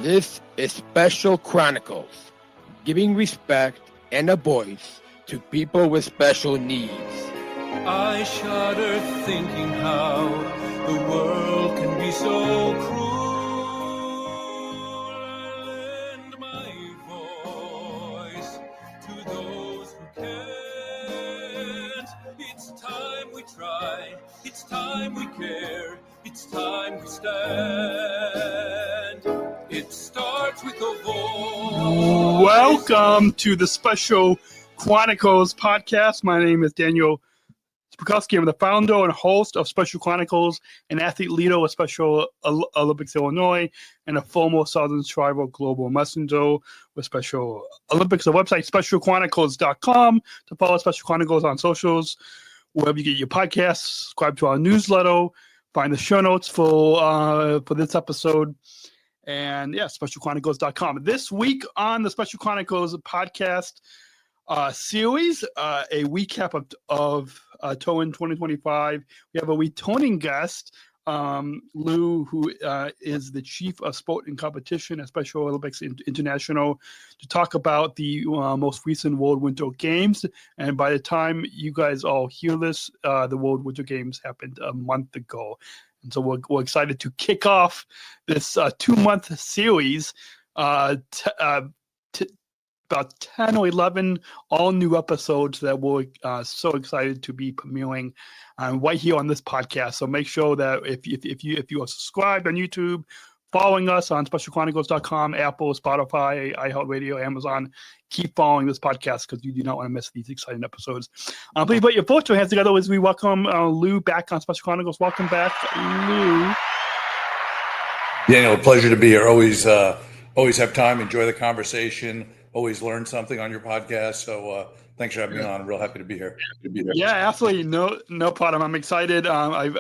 This is Special Chronicles, giving respect and a voice to people with special needs. I shudder thinking how the world can be so cruel. Lend my voice to those who can't. It's time we try, it's time we care, it's time we stand. It starts with a voice. Welcome to the Special Chronicles podcast. My name is Daniel Spikowski. I'm the founder and host of Special Chronicles, an athlete leader with Special Olympics Illinois, and a former Southern Tribal Global Messenger with Special Olympics. The website, specialchronicles.com, to follow Special Chronicles on socials, wherever you get your podcasts, subscribe to our newsletter, find the show notes for this episode. And yeah, specialchronicles.com. This week on the Special Chronicles podcast series, a recap of Turin2025. We have a returning guest, Lou, who is the chief of sport and competition at Special Olympics International, to talk about the most recent World Winter Games. And by the time you guys all hear this, the World Winter Games happened a month ago. And so we're excited to kick off this 2-month series, about 10 or 11 all new episodes that we're so excited to be premiering right here on this podcast. So make sure that if you are subscribed on YouTube, following us on specialchronicles.com, Apple, Spotify, iHeartRadio, Amazon, keep following this podcast because you do not want to miss these exciting episodes. Please put your virtual hands together as we welcome Lou back on Special Chronicles. Welcome back, Lou. Daniel, a pleasure to be here. Always have time, enjoy the conversation, always learn something on your podcast. So thanks for having me on. I'm real happy to be here. Yeah, absolutely. No problem. I'm excited. I've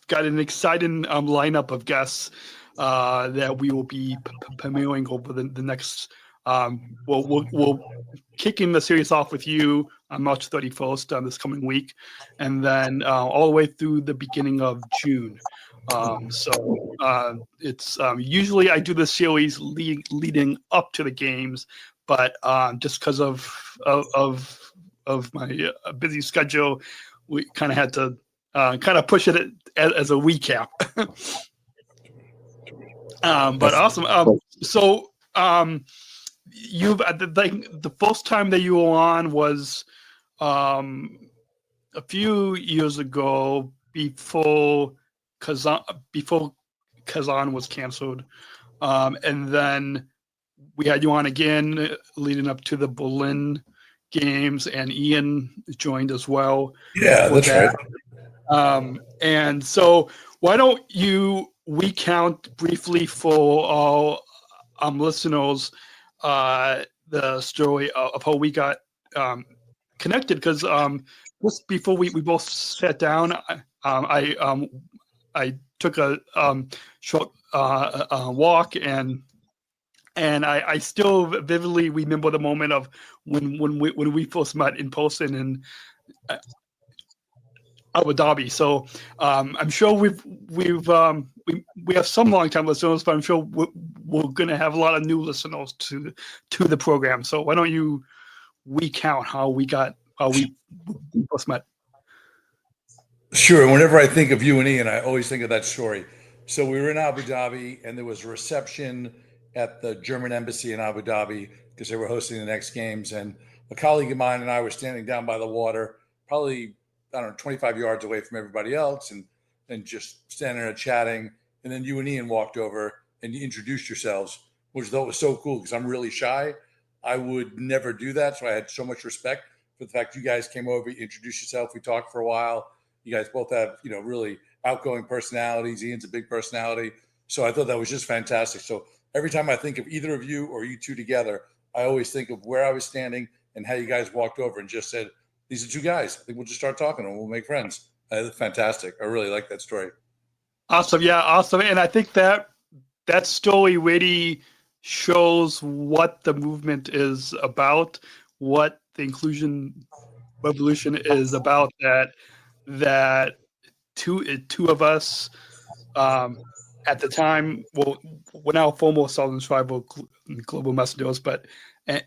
got an exciting lineup of guests that we will be premiering over the next. We'll kicking the series off with you on March 31st this coming week, and then all the way through the beginning of June. It's usually I do the series leading up to the games, but just because of my busy schedule, we kind of had to kind of push it as a recap. But awesome. You've the first time that you were on was a few years ago before Kazan was canceled, and then we had you on again leading up to the Berlin games, and Ian joined as well. Yeah, that's right. And so why don't you recount briefly for all listeners the story of how we got connected, because just before we both sat down, I took a short walk, and I still vividly remember the moment of when we first met in person in Abu Dhabi. So I'm sure we have some long-time listeners, but I'm sure we're going to have a lot of new listeners to the program. So why don't you recount how we first met? Sure. Whenever I think of you and Ian, I always think of that story. So we were in Abu Dhabi, and there was a reception at the German embassy in Abu Dhabi because they were hosting the next games. And a colleague of mine and I were standing down by the water, probably 25 yards away from everybody else, and just standing there chatting. And then you and Ian walked over and you introduced yourselves, which I thought was so cool because I'm really shy. I would never do that. So I had so much respect for the fact you guys came over, you introduced yourself. We talked for a while. You guys both have, really outgoing personalities. Ian's a big personality. So I thought that was just fantastic. So every time I think of either of you or you two together, I always think of where I was standing and how you guys walked over and just said, these are two guys. I think we'll just start talking and we'll make friends. Fantastic. I really like that story. Awesome. Yeah, awesome. And I think that story really shows what the movement is about, what the inclusion revolution is about, that two of us at the time, well, we're now former Southern Tribal Global Messengers, but and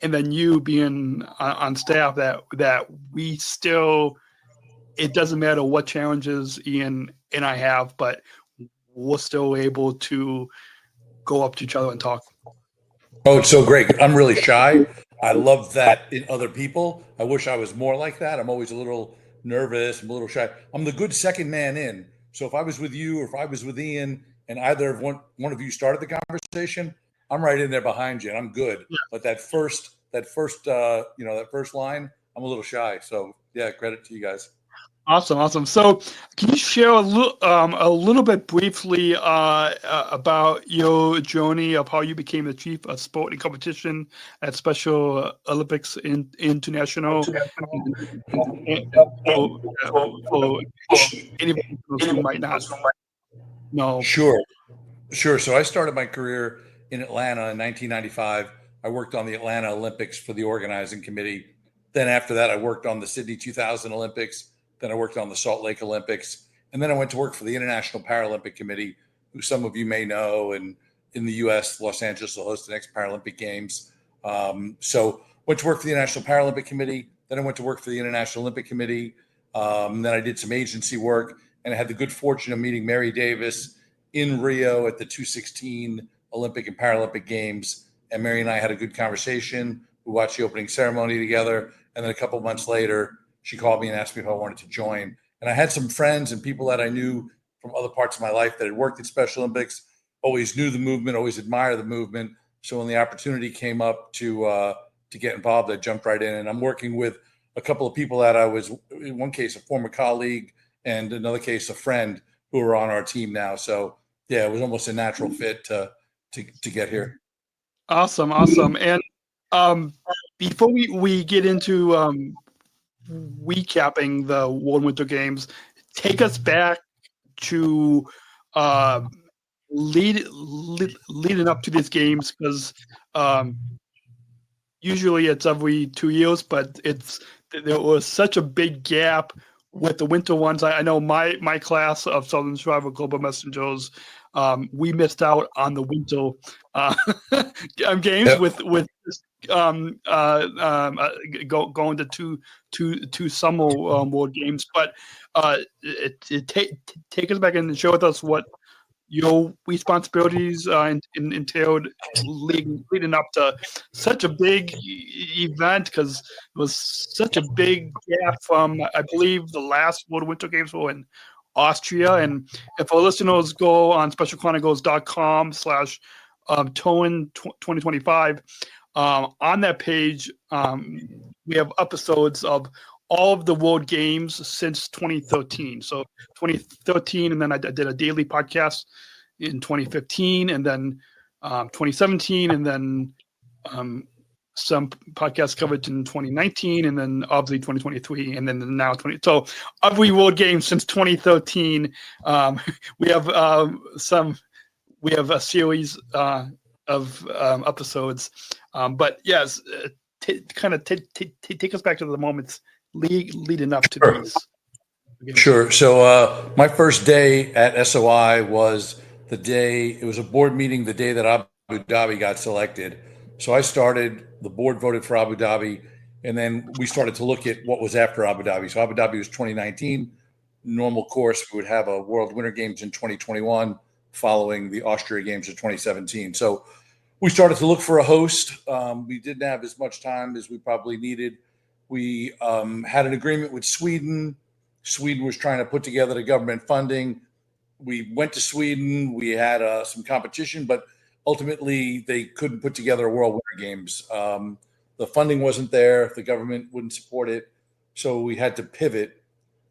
then you being on staff, that we still, it doesn't matter what challenges Ian and I have, but we're still able to go up to each other and talk. Oh, it's so great. I'm really shy. I love that in other people. I wish I was more like that. I'm always a little nervous. I'm a little shy. I'm the good second man in. So if I was with you or if I was with Ian and either of one of you started the conversation, I'm right in there behind you and I'm good. Yeah. But that first line, I'm a little shy. So yeah, credit to you guys. Awesome. So, can you share a little bit briefly about your journey of how you became the chief of sport and competition at Special Olympics International? For anybody who might not know. Sure. So I started my career in Atlanta in 1995. I worked on the Atlanta Olympics for the organizing committee. Then after that, I worked on the Sydney 2000 Olympics. Then I worked on the Salt Lake Olympics. And then I went to work for the International Paralympic Committee, who some of you may know. And in the U.S., Los Angeles will host the next Paralympic Games. So went to work for the International Paralympic Committee. Then I went to work for the International Olympic Committee. Then I did some agency work. And I had the good fortune of meeting Mary Davis in Rio at the 2016 Olympic and Paralympic Games. And Mary and I had a good conversation. We watched the opening ceremony together. And then a couple of months later, she called me and asked me if I wanted to join. And I had some friends and people that I knew from other parts of my life that had worked at Special Olympics, always knew the movement, always admired the movement. So when the opportunity came up to get involved, I jumped right in. And I'm working with a couple of people that I was, in one case, a former colleague, and another case, a friend who are on our team now. So yeah, it was almost a natural fit to get here. Awesome. And before we get into recapping the World Winter Games, take us back to leading up to these games, because usually it's every 2 years, but there was such a big gap with the winter ones. I know my class of Southern Survival Global Messengers, we missed out on the winter games. Yep. with going to two summer World Games. But take us back and share with us what your responsibilities entailed leading up to such a big event, because it was such a big gap from, I believe, the last World Winter Games were in Austria. And if our listeners go on specialchronicles.com/Turin2025, on that page, we have episodes of all of the World Games since 2013. So 2013, and then I did a daily podcast in 2015, and then 2017, and then some podcast coverage in 2019, and then obviously 2023, and then now 20. So every World Game since 2013, we have a series of episodes. But yes, kind of take us back to the moments leading up to these. Sure. So my first day at SOI was the day, it was a board meeting the day that Abu Dhabi got selected. So I started, the board voted for Abu Dhabi, and then we started to look at what was after Abu Dhabi. So Abu Dhabi was 2019. Normal course, we would have a World Winter Games in 2021 following the Austria Games of 2017. So we started to look for a host. We didn't have as much time as we probably needed. We had an agreement with Sweden. Sweden was trying to put together the government funding. We went to Sweden. We had some competition, but ultimately they couldn't put together a World Winter Games. The funding wasn't there. The government wouldn't support it. So we had to pivot.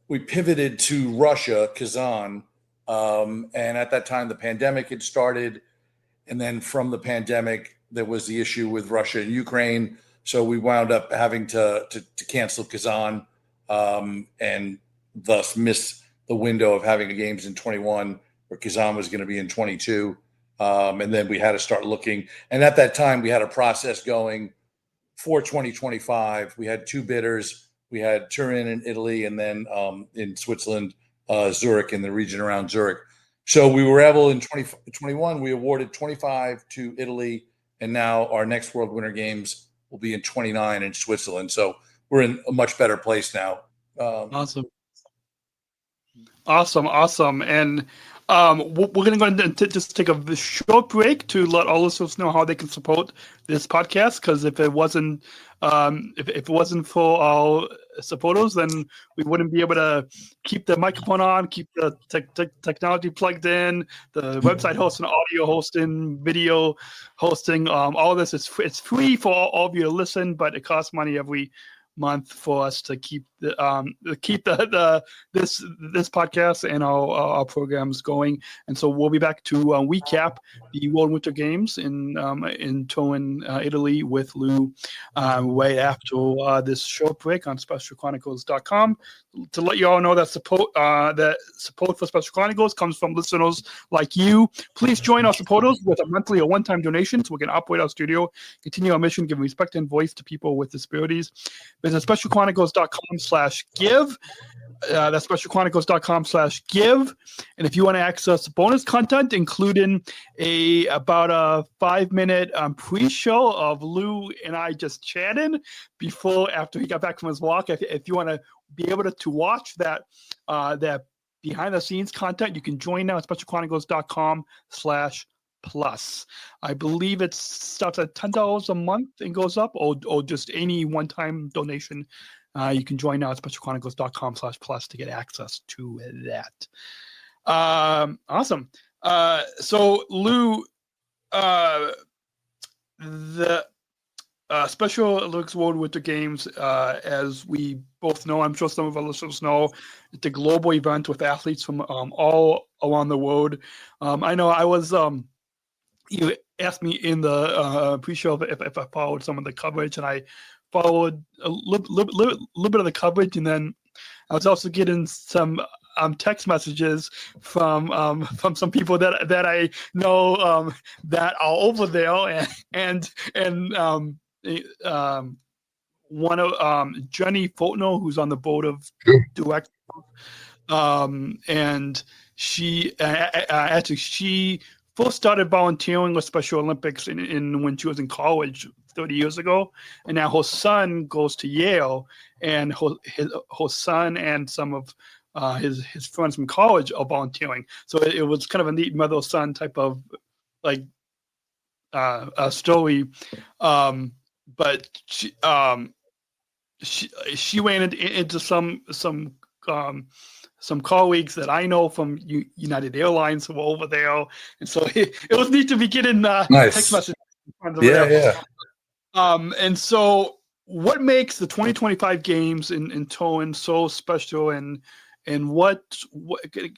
We pivoted to Russia, Kazan. And at that time, the pandemic had started. And then from the pandemic, there was the issue with Russia and Ukraine. So we wound up having to cancel Kazan and thus miss the window of having the games in 21, where Kazan was going to be in 22. And then we had to start looking. And at that time, we had a process going for 2025. We had two bidders. We had Turin in Italy, and then in Switzerland, Zurich, in the region around Zurich. So we were able in 2021, we awarded 25 to Italy, and now our next World Winter Games will be in 29 in Switzerland. So we're in a much better place now. Awesome. And we're going to go ahead and just take a short break to let all listeners know how they can support this podcast. Because if it wasn't if it wasn't for our supporters, then we wouldn't be able to keep the microphone on, keep the technology plugged in, the website hosting, audio hosting, video hosting. All of this is it's free for all of you to listen, but it costs money every month for us to keep this podcast and our programs going. And so we'll be back to recap the World Winter Games in Turin, Italy, with Lou right after this short break on specialchronicles.com. To let you all know that support for Special Chronicles comes from listeners like you. Please join our supporters with a monthly or one-time donation so we can operate our studio, continue our mission, give respect and voice to people with disabilities. Visit specialchronicles.com/give. That's specialchronicles.com/give. And if you want to access bonus content, including about a 5-minute pre-show of Lou and I just chatting after he got back from his walk, if you want to be able to watch that behind the scenes content, you can join now at specialchronicles.com/plus. I believe it starts at $10 a month and goes up, or just any one-time donation. You can join now at specialchronicles.com/plus to get access to that. Awesome. So Lou, the Special Olympics World Winter Games, as we both know, I'm sure some of our listeners know, it's a global event with athletes from all around the world. I know I was, you asked me in the pre-show if I followed some of the coverage, and I followed a little bit of the coverage, and then I was also getting some text messages from some people that I know that are over there, and one of Jenny Fultner, who's on the board of directors, and she actually she first started volunteering with Special Olympics in when she was in college 30 years ago, and now her son goes to Yale, and her son and some of his friends from college are volunteering. So it was kind of a neat mother-son type of like story. But she ran into some colleagues that I know from United Airlines who were over there, and so it was neat to be getting text messages. Yeah. And so, what makes the 2025 games in Turin so special, and what can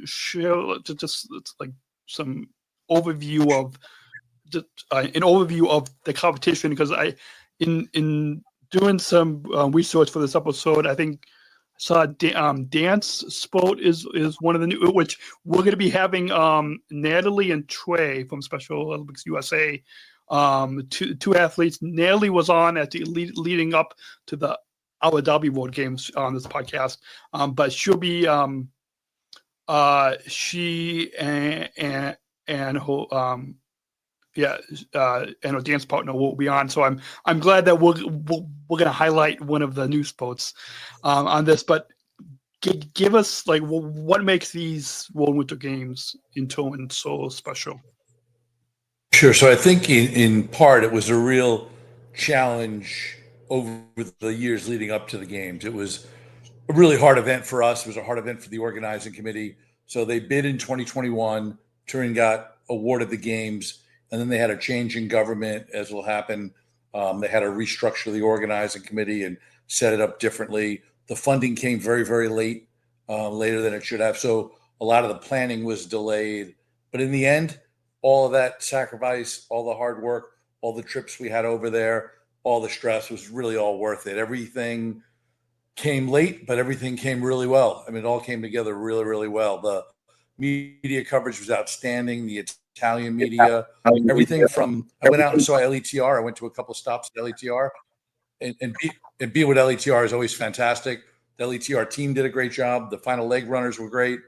share just like some overview of an overview of the competition? Because in doing some research for this episode, I think I saw dance sport is one of the new, which we're going to be having Natalie and Trey from Special Olympics USA, two athletes. Natalie was on at the leading up to the Abu Dhabi World Games on this podcast, but she'll be she and her and her dance partner will be on. So I'm glad that we're going to highlight one of the new sports on this. But give us like what makes these World Winter Games in Turin so special? Sure. So I think in part it was a real challenge over the years leading up to the games. It was a really hard event for us. It was a hard event for the organizing committee. So they bid in 2021. Turin got awarded the games, and then they had a change in government, as will happen. They had to restructure the organizing committee and set it up differently. The funding came very, very late, later than it should have. So a lot of the planning was delayed. But in the end, all of that sacrifice, all the hard work, all the trips we had over there, all the stress was really all worth it. Everything came late, but everything came really well. I mean, it all came together really, really well. The media coverage was outstanding. The Italian media, everything from, I went out and saw LETR. I went to a couple of stops at LETR, and be with LETR is always fantastic. The LETR team did a great job. The final leg runners were great.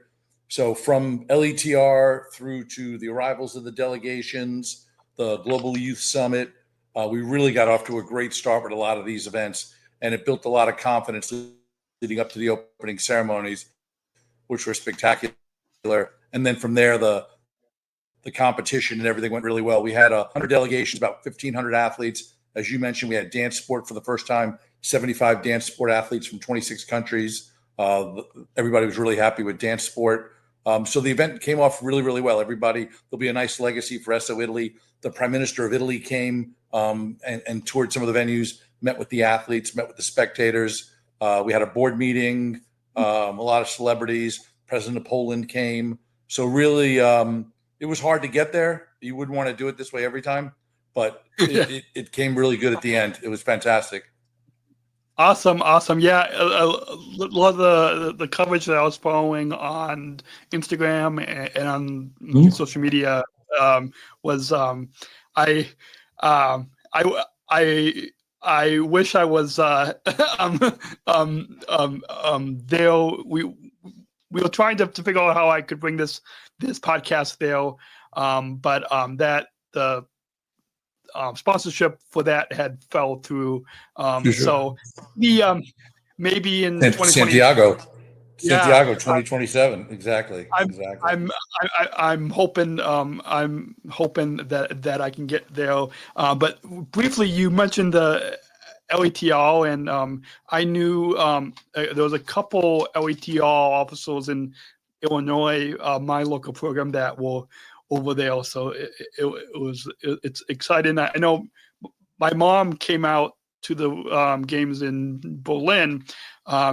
So from LETR through to the arrivals of the delegations, the Global Youth Summit, we really got off to a great start with a lot of these events, and it built a lot of confidence leading up to the opening ceremonies, which were spectacular. And then from there, the competition and everything went really well. We had 100 delegations, about 1,500 athletes. As you mentioned, we had dance sport for the first time, 75 dance sport athletes from 26 countries. Everybody was really happy with dance sport. So the event came off really, really well. There'll be a nice legacy for SO Italy. The Prime Minister of Italy came and toured some of the venues, met with the athletes, met with the spectators. We had a board meeting, a lot of celebrities. President of Poland came. So really, it was hard to get there. You wouldn't want to do it this way every time, but it came really good at the end. It was fantastic. Awesome. Yeah, a lot of the coverage that I was following on Instagram and on social media was I wish I was there. We were trying to figure out how I could bring this podcast there, but that the sponsorship for that had fell through. Sure. So the maybe in 2020, Santiago 2027. Exactly. I'm hoping that I can get there. But briefly, you mentioned the LETR, and I knew there was a couple LETR officers in Illinois, my local program, that were over there. So it's exciting. I know my mom came out to the games in Berlin.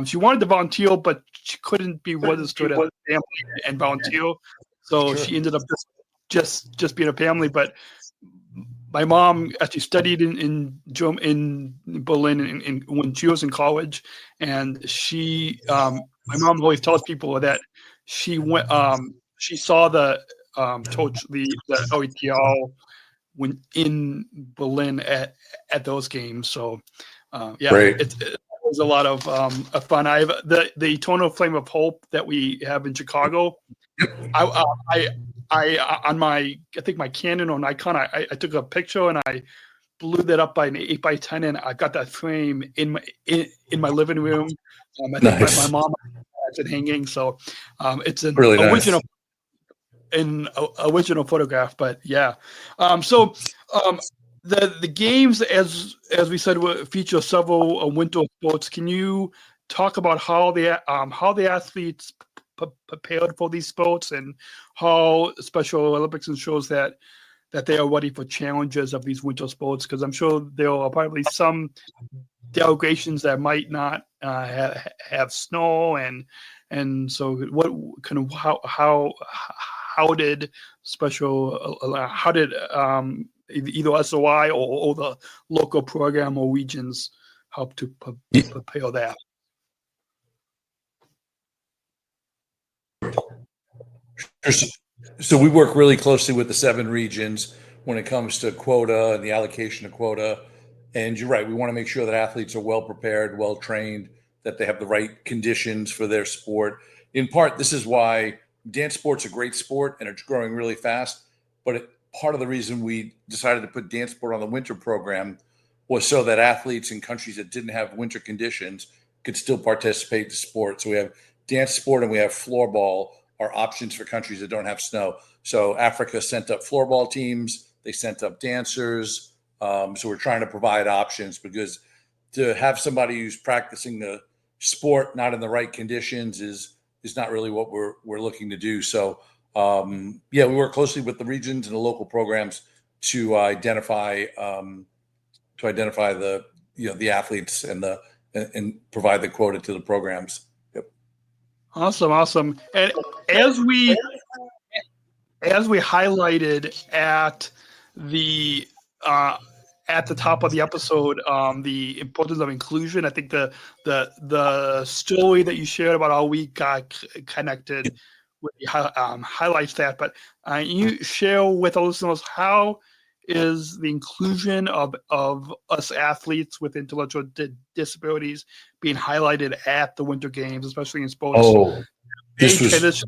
She wanted to volunteer, but she couldn't be registered as a family and volunteer. So she ended up just being a family. But my mom actually studied in Berlin when she was in college, and my mom always tells people that she went. She saw the LETR when in Berlin at those games. So it was a lot of fun. I have the Eternal Flame of Hope that we have in Chicago. I on my Canon or Nikon, I took a picture and I blew that up by an 8x10, and I got that frame in my living room. I think my mom has it hanging, so it's an really original. Nice. An original photograph, but yeah. So the games, as we said, will feature several winter sports. Can you talk about how the athletes prepared for these sports, and how Special Olympics ensures that they are ready for challenges of these winter sports? Because I'm sure there are probably some delegations that might not have snow, and so what kind of how did either SOI or the local program or regions help to prepare that? So we work really closely with the 7 regions when it comes to quota and the allocation of quota. And you're right, we want to make sure that athletes are well prepared, well trained, that they have the right conditions for their sport. In part, this is why dance sport's a great sport and it's growing really fast. But part of the reason we decided to put dance sport on the winter program was so that athletes in countries that didn't have winter conditions could still participate in the sport. So we have dance sport and we have floorball are options for countries that don't have snow. So Africa sent up floorball teams, they sent up dancers. So we're trying to provide options, because to have somebody who's practicing the sport not in the right conditions is not really what we're looking to do. So we work closely with the regions and the local programs to identify the athletes and provide the quota to the programs. Yep. Awesome. And as we highlighted at the top of the episode, the importance of inclusion. I think the story that you shared about how we got connected really highlights that. But you share with our listeners, how is the inclusion of us athletes with intellectual disabilities being highlighted at the Winter Games, especially in sports? Oh, this was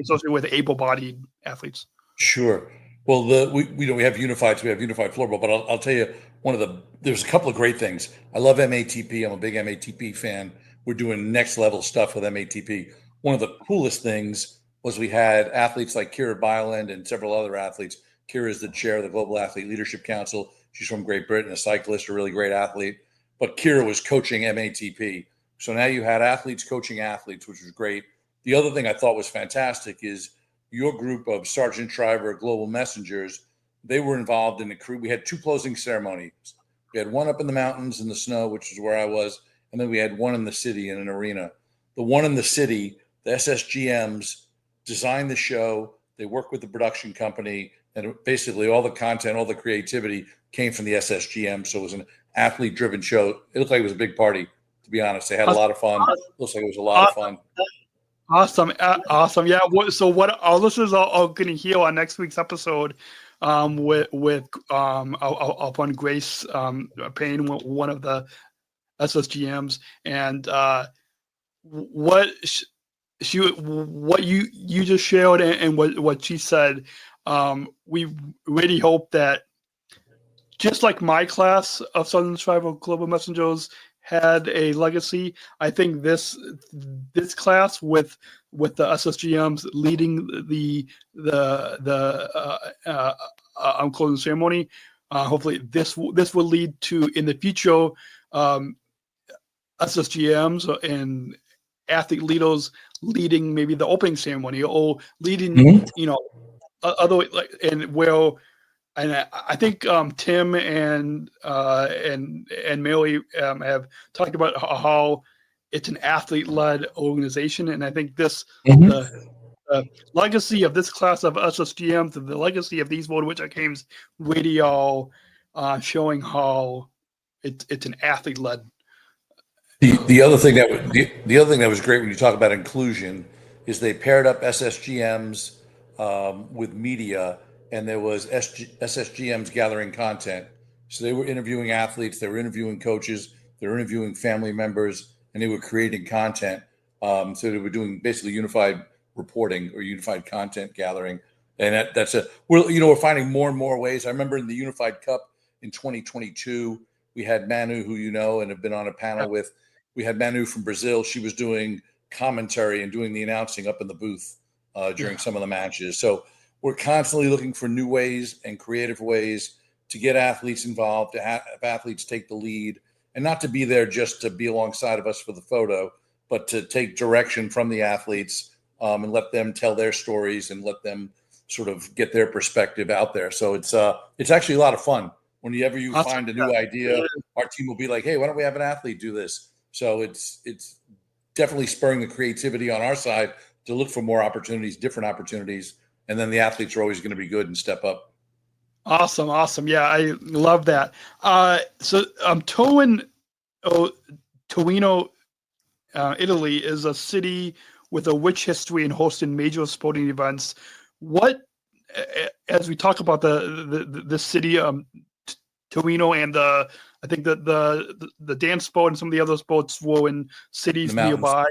associated with able-bodied athletes? Sure. Well, we have unified, so we have unified floorball. But I'll tell you there's a couple of great things. I love MATP. I'm a big MATP fan. We're doing next level stuff with MATP. One of the coolest things was we had athletes like Kira Byland and several other athletes. Kira is the chair of the Global Athlete Leadership Council. She's from Great Britain, a cyclist, a really great athlete. But Kira was coaching MATP. So now you had athletes coaching athletes, which was great. The other thing I thought was fantastic is your group of Sergeant Shriver Global Messengers. They were involved in the crew. We had 2 closing ceremonies. We had one up in the mountains in the snow, which is where I was, and then we had one in the city in an arena. The one in the city, the SSGMs designed the show. They worked with the production company, and basically all the content, all the creativity came from the SSGM. So it was an athlete-driven show. It looked like it was a big party, to be honest. They had a lot of fun. Looks like it was a lot of fun. Awesome. Awesome. Yeah. So what our listeners are going to hear on next week's episode with upon Grace Payne, one of the SSGMs, and what you just shared and what she said. We really hope that, just like my class of Southern Tribal Global Messengers had a legacy, I think this class with the SSGMs leading the closing ceremony, hopefully this will lead to, in the future, SSGMs and athlete leaders leading maybe the opening ceremony or leading other, like, and where. And I think Tim and Mary have talked about how it's an athlete-led organization, and I think the legacy of this class of SSGMs, the legacy of these World Witcher Games radio, showing how it's an athlete-led. The other thing that was great when you talk about inclusion is they paired up SSGMs with media. And there was SSGMs gathering content. So they were interviewing athletes, they were interviewing coaches, they were interviewing family members, and they were creating content. So they were doing basically unified reporting or unified content gathering. And we're finding more and more ways. I remember in the Unified Cup in 2022, we had Manu, who you know and have been on a panel with. We had Manu from Brazil. She was doing commentary and doing the announcing up in the booth during some of the matches. So we're constantly looking for new ways and creative ways to get athletes involved, to have athletes take the lead, and not to be there just to be alongside of us for the photo, but to take direction from the athletes and let them tell their stories and let them sort of get their perspective out there. So it's actually a lot of fun. Whenever you find a new idea, our team will be like, hey, why don't we have an athlete do this? So it's definitely spurring the creativity on our side to look for more opportunities, different opportunities. And then the athletes are always going to be good and step up. Awesome. Yeah, I love that. So Torino, Italy is a city with a rich history and hosting major sporting events. What, as we talk about the city, Torino, and I think that the dance sport and some of the other sports were in cities nearby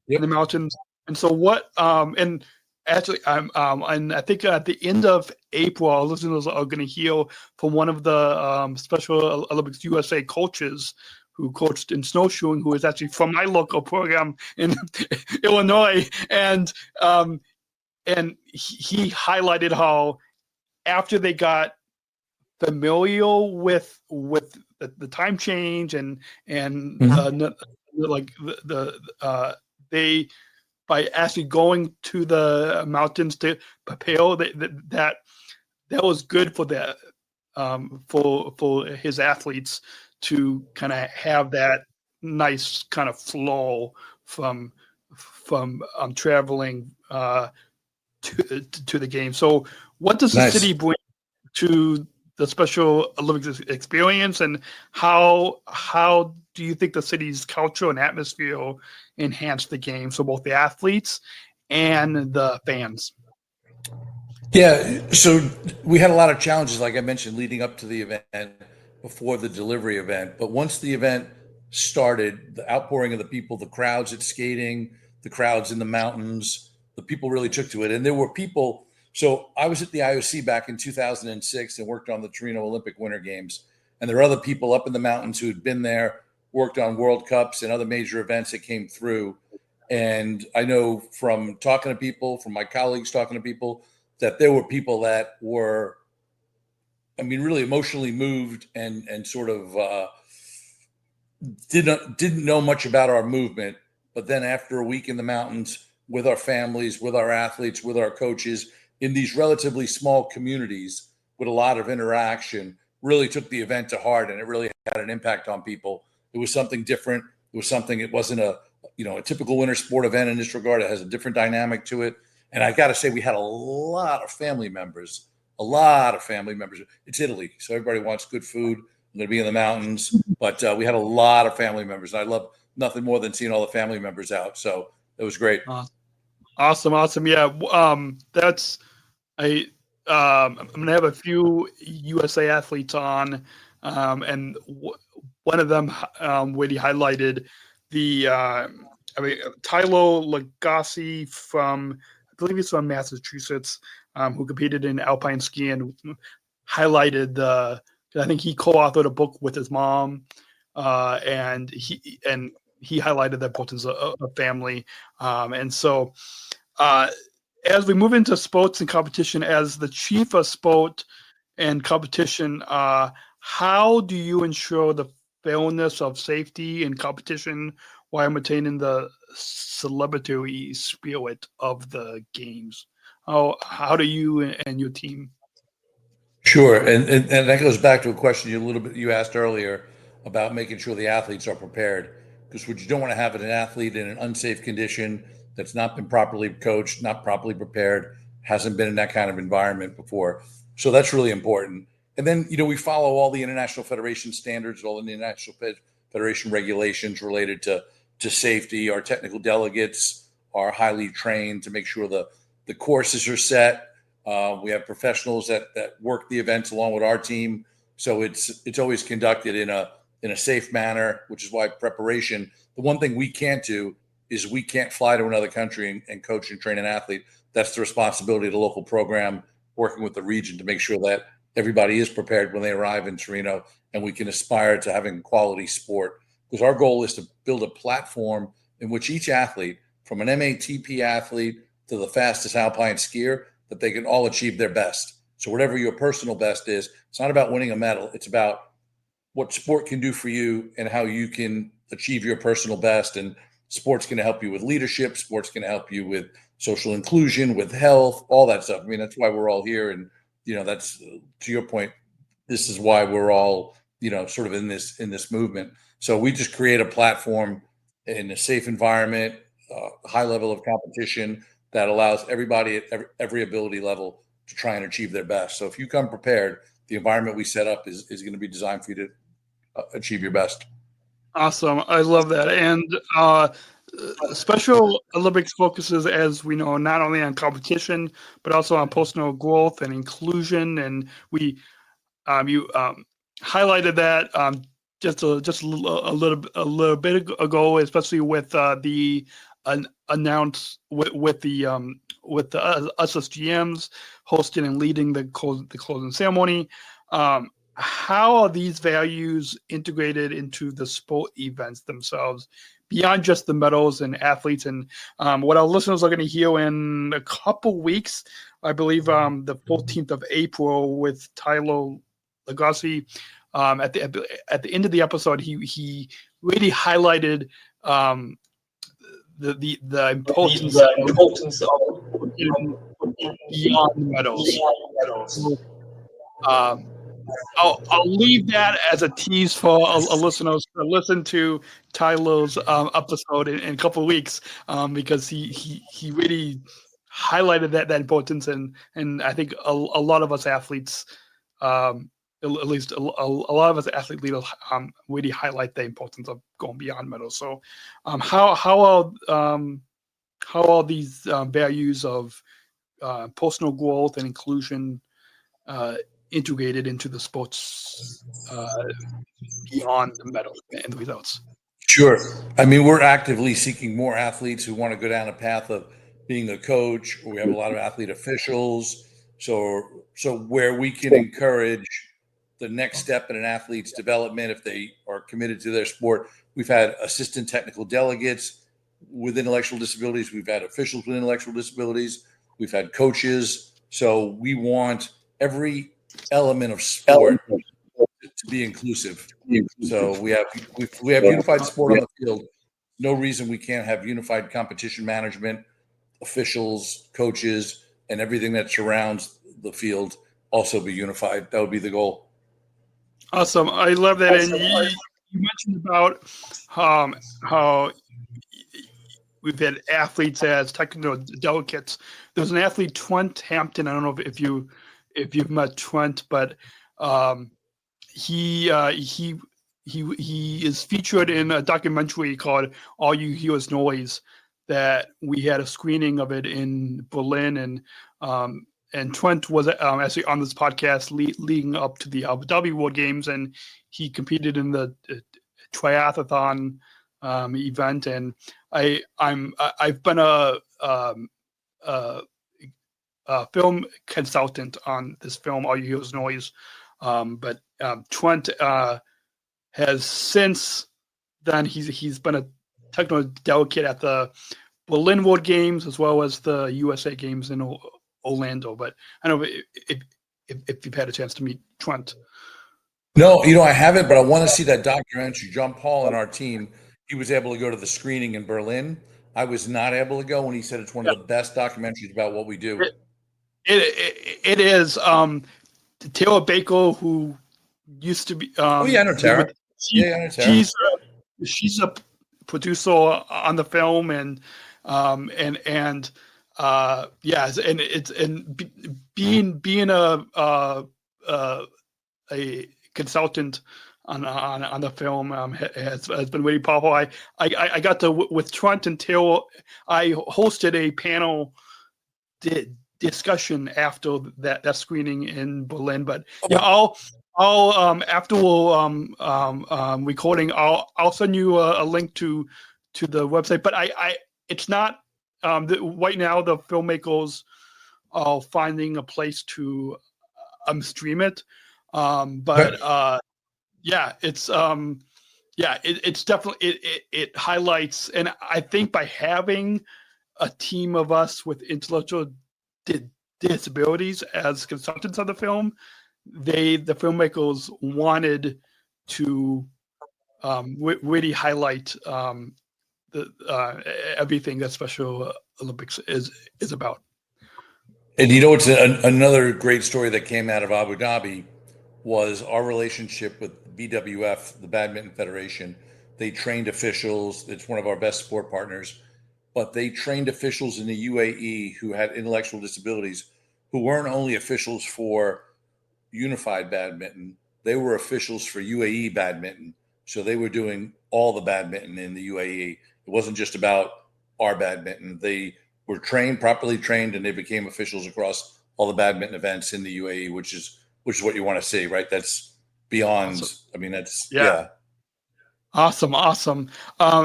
in the mountains. And so what, and actually, and I think at the end of April, our listeners are going to hear from one of the Special Olympics USA coaches who coached in snowshoeing, who is actually from my local program in Illinois, and he highlighted how after they got familiar with the time change and they, by actually going to the mountains to prepare, that was good for that for his athletes to kind of have that nice kind of flow from traveling to the game. So what does the city bring to the Special Olympics experience, and how do you think the city's culture and atmosphere enhance the game for both the athletes and the fans? Yeah, so we had a lot of challenges, like I mentioned, leading up to the event, before the delivery event. But once the event started, the outpouring of the people, the crowds at skating, the crowds in the mountains, the people really took to it. And there were people. So I was at the IOC back in 2006 and worked on the Turin Olympic Winter Games. And there are other people up in the mountains who had been there, worked on World Cups and other major events that came through. And I know from talking to people, from my colleagues talking to people, that there were people that were, I mean, really emotionally moved and sort of didn't know much about our movement. But then after a week in the mountains with our families, with our athletes, with our coaches, in these relatively small communities with a lot of interaction, really took the event to heart, and it really had an impact on people. It was something different. It was something, it wasn't a typical winter sport event in this regard. It has a different dynamic to it. And I got to say, we had a lot of family members. It's Italy, so everybody wants good food. I'm going to be in the mountains, but we had a lot of family members. And I love nothing more than seeing all the family members out. So it was great. Awesome. Yeah. I'm going to have a few USA athletes on, and one of them really highlighted the Tylo Lagasse from, I believe he's from Massachusetts, who competed in alpine skiing, highlighted I think he co-authored a book with his mom, and he highlighted the importance of family, and so as we move into sports and competition, as the chief of sport and competition, how do you ensure the fairness of safety and competition while maintaining the celebratory spirit of the games? How do you and your team? Sure, and that goes back to a question you asked earlier about making sure the athletes are prepared, because what you don't want to have is an athlete in an unsafe condition that's not been properly coached, not properly prepared, hasn't been in that kind of environment before. So that's really important. And then we follow all the international federation standards, all the international federation regulations related to safety. Our technical delegates are highly trained to make sure the courses are set. We have professionals that work the events along with our team, so it's always conducted in a safe manner, which is why preparation. The one thing we can't do is we can't fly to another country and coach and train an athlete. That's the responsibility of the local program, working with the region to make sure that everybody is prepared when they arrive in Torino, and we can aspire to having quality sport. Because our goal is to build a platform in which each athlete, from an MATP athlete to the fastest alpine skier, that they can all achieve their best. So whatever your personal best is, it's not about winning a medal. It's about what sport can do for you and how you can achieve your personal best. And sport's going to help you with leadership. Sport's going to help you with social inclusion, with health, all that stuff. I mean, that's why we're all here. And, that's, to your point, this is why we're all, sort of in this movement. So we just create a platform in a safe environment, high level of competition that allows everybody at every ability level to try and achieve their best. So if you come prepared, the environment we set up is going to be designed for you to achieve your best. Awesome. I love that. And Special Olympics focuses, as we know, not only on competition, but also on personal growth and inclusion. And you highlighted that just a little bit ago, especially with the announced with the SSGMs hosting and leading the closing ceremony. How are these values integrated into the sport events themselves, beyond just the medals and athletes? And what our listeners are going to hear in a couple weeks, I believe, the 14th of April, with Tylo Lagasse. At the end of the episode, he really highlighted the importance of beyond medals. I'll leave that as a tease for our listeners to listen to Tylo's episode in a couple of weeks, because he really highlighted that importance, and I think a lot of us athletes, at least a lot of us athlete leaders, really highlight the importance of going beyond medals. So, how are these values of personal growth and inclusion integrated into the sports beyond the medal and the results? Sure. I mean, we're actively seeking more athletes who want to go down a path of being a coach, or we have a lot of athlete officials. So where we can encourage the next step in an athlete's development if they are committed to their sport. We've had assistant technical delegates with intellectual disabilities. We've had officials with intellectual disabilities. We've had coaches. So we want every element of sport to be inclusive. So we have unified sport on the field. No reason we can't have unified competition management, officials, coaches, and everything that surrounds the field also be unified. That would be the goal. Awesome. I love that. And you mentioned about how we've had athletes as technical delegates. There's an athlete, Trent Hampton. I don't know if you've met Trent, but he is featured in a documentary called "All You Hear Is Noise." That we had a screening of it in Berlin, and Trent was actually on this podcast leading up to the Abu Dhabi World Games, and he competed in the triathlon event. And I've been a film consultant on this film, All You Hear Is Noise. But Trent has since then he's been a technical delegate at the Berlin World Games as well as the USA Games in Orlando. But I don't know if you've had a chance to meet Trent. No, I haven't, but I want to see that documentary. John Paul and our team, he was able to go to the screening in Berlin. I was not able to go, and he said it's one of the best documentaries about what we do. It is. Taylor Baker, who used to be. I know Tara. I know Tara. She's a producer on the film, and being a consultant on the film has been really powerful. I got to with Trent and Taylor. I hosted a panel discussion after that screening in Berlin. But I'll after recording, I'll send you a link to the website. But it's not right now. The filmmakers are finding a place to stream it. It's definitely it highlights, and I think by having a team of us with intellectual disabilities as consultants on the film, the filmmakers wanted to really highlight everything that Special Olympics is about. And it's another great story that came out of Abu Dhabi was our relationship with BWF, the Badminton Federation. They trained officials. It's one of our best sport partners. But they trained officials in the UAE who had intellectual disabilities, who weren't only officials for unified badminton, they were officials for UAE badminton. So they were doing all the badminton in the UAE. It wasn't just about our badminton. They were properly trained, and they became officials across all the badminton events in the UAE, which is what you want to see, right? That's beyond. Awesome. I mean, that's yeah. Awesome.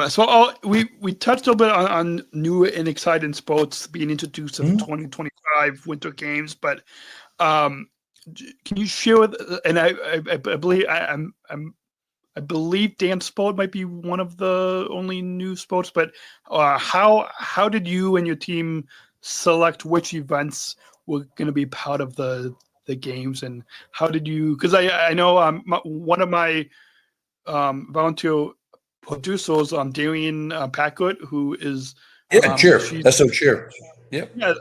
So we touched a little bit on new and exciting sports being introduced to the 2025 Winter Games, but can you share with? And I believe dance sport might be one of the only new sports, but how did you and your team select which events were going to be part of the games, and how did you? Because I know one of my volunteer producers, Darian Packard, who is cheer. That's so cheer. Yep. Yeah,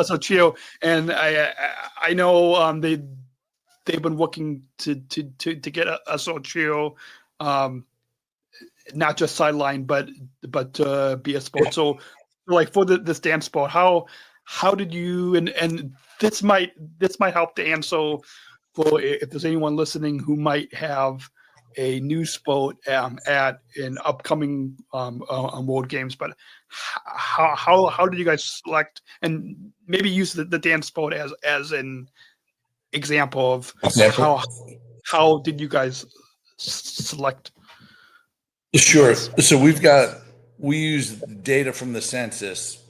so cheer, and I know they've been working to get us all cheer, not just sideline, but be a sport. Yeah. So like for this dance sport, how did you and this might help to answer for if there's anyone listening who might have a new sport at an upcoming World Games, but how did you guys select, and maybe use the dance sport as an example of how did you guys select? Sure. So we use data from the census,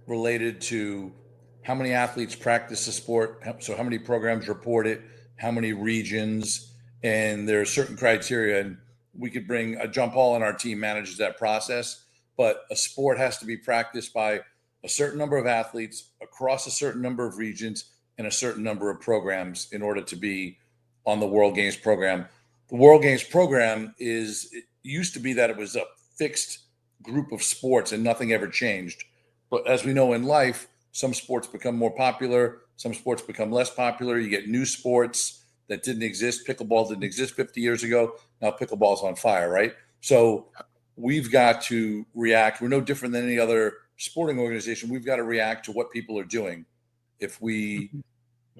related to how many athletes practice the sport, so how many programs report it, how many regions, and there are certain criteria. And we could bring a John Paul on our team manages that process, but a sport has to be practiced by a certain number of athletes across a certain number of regions and a certain number of programs in order to be on the World Games program. The World Games program it used to be that it was a fixed group of sports and nothing ever changed. But as we know in life, some sports become more popular, some sports become less popular. You get new sports that didn't exist. Pickleball didn't exist 50 years ago. Now pickleball's on fire, right? So we've got to react. We're no different than any other sporting organization. We've got to react to what people are doing. If we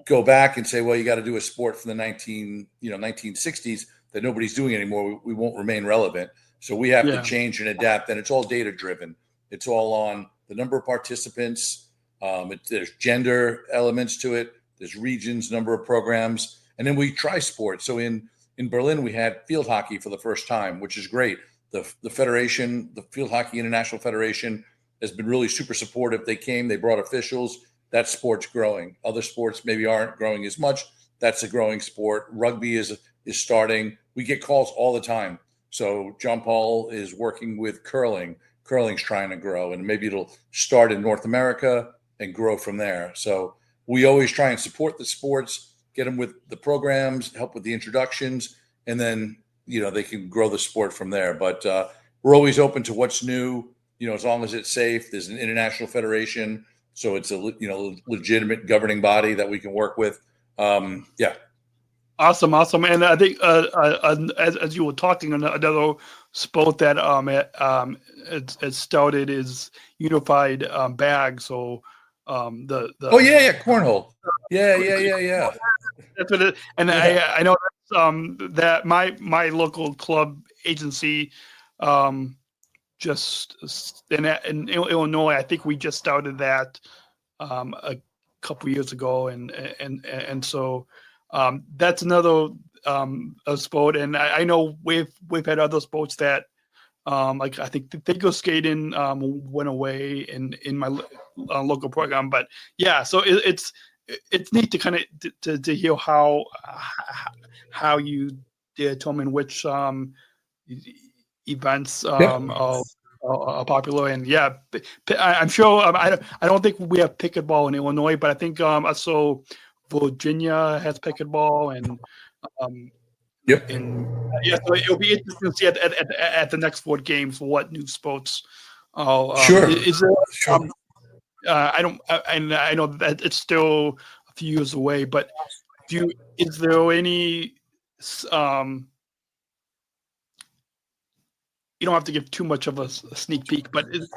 go back and say, well, you got to do a sport from the 1960s that nobody's doing anymore, we won't remain relevant. So we have to change and adapt. And it's all data driven. It's all on the number of participants. There's gender elements to it. There's regions, number of programs. And then we try sports. So in Berlin, we had field hockey for the first time, which is great. The federation, the Field Hockey International Federation, has been really super supportive. They came, they brought officials. That sport's growing. Other sports maybe aren't growing as much. That's a growing sport. Rugby is starting. We get calls all the time. So John Paul is working with curling. Curling's trying to grow, and maybe it'll start in North America and grow from there. So we always try and support the sports, get them with the programs, help with the introductions, and then, they can grow the sport from there. But we're always open to what's new, as long as it's safe. There's an international federation, so it's a, legitimate governing body that we can work with. Awesome. And I think as you were talking, another sport that it started is unified bag. So cornhole. Yeah. That's what it. And I know that my local club agency just in Illinois, I think we just started that a couple years ago, and so. That's another a sport, and I know we've had other sports that like I think the figure skating went away in my local program, but so it's neat to kind of to hear how you determine which events are popular, and I'm sure I don't think we have pickleball in Illinois, but I think so. Virginia has pickleball, and so it'll be interesting to see at the next 4 games what new sports. Is there? I know that it's still a few years away, but is there any? You don't have to give too much of a sneak peek, but is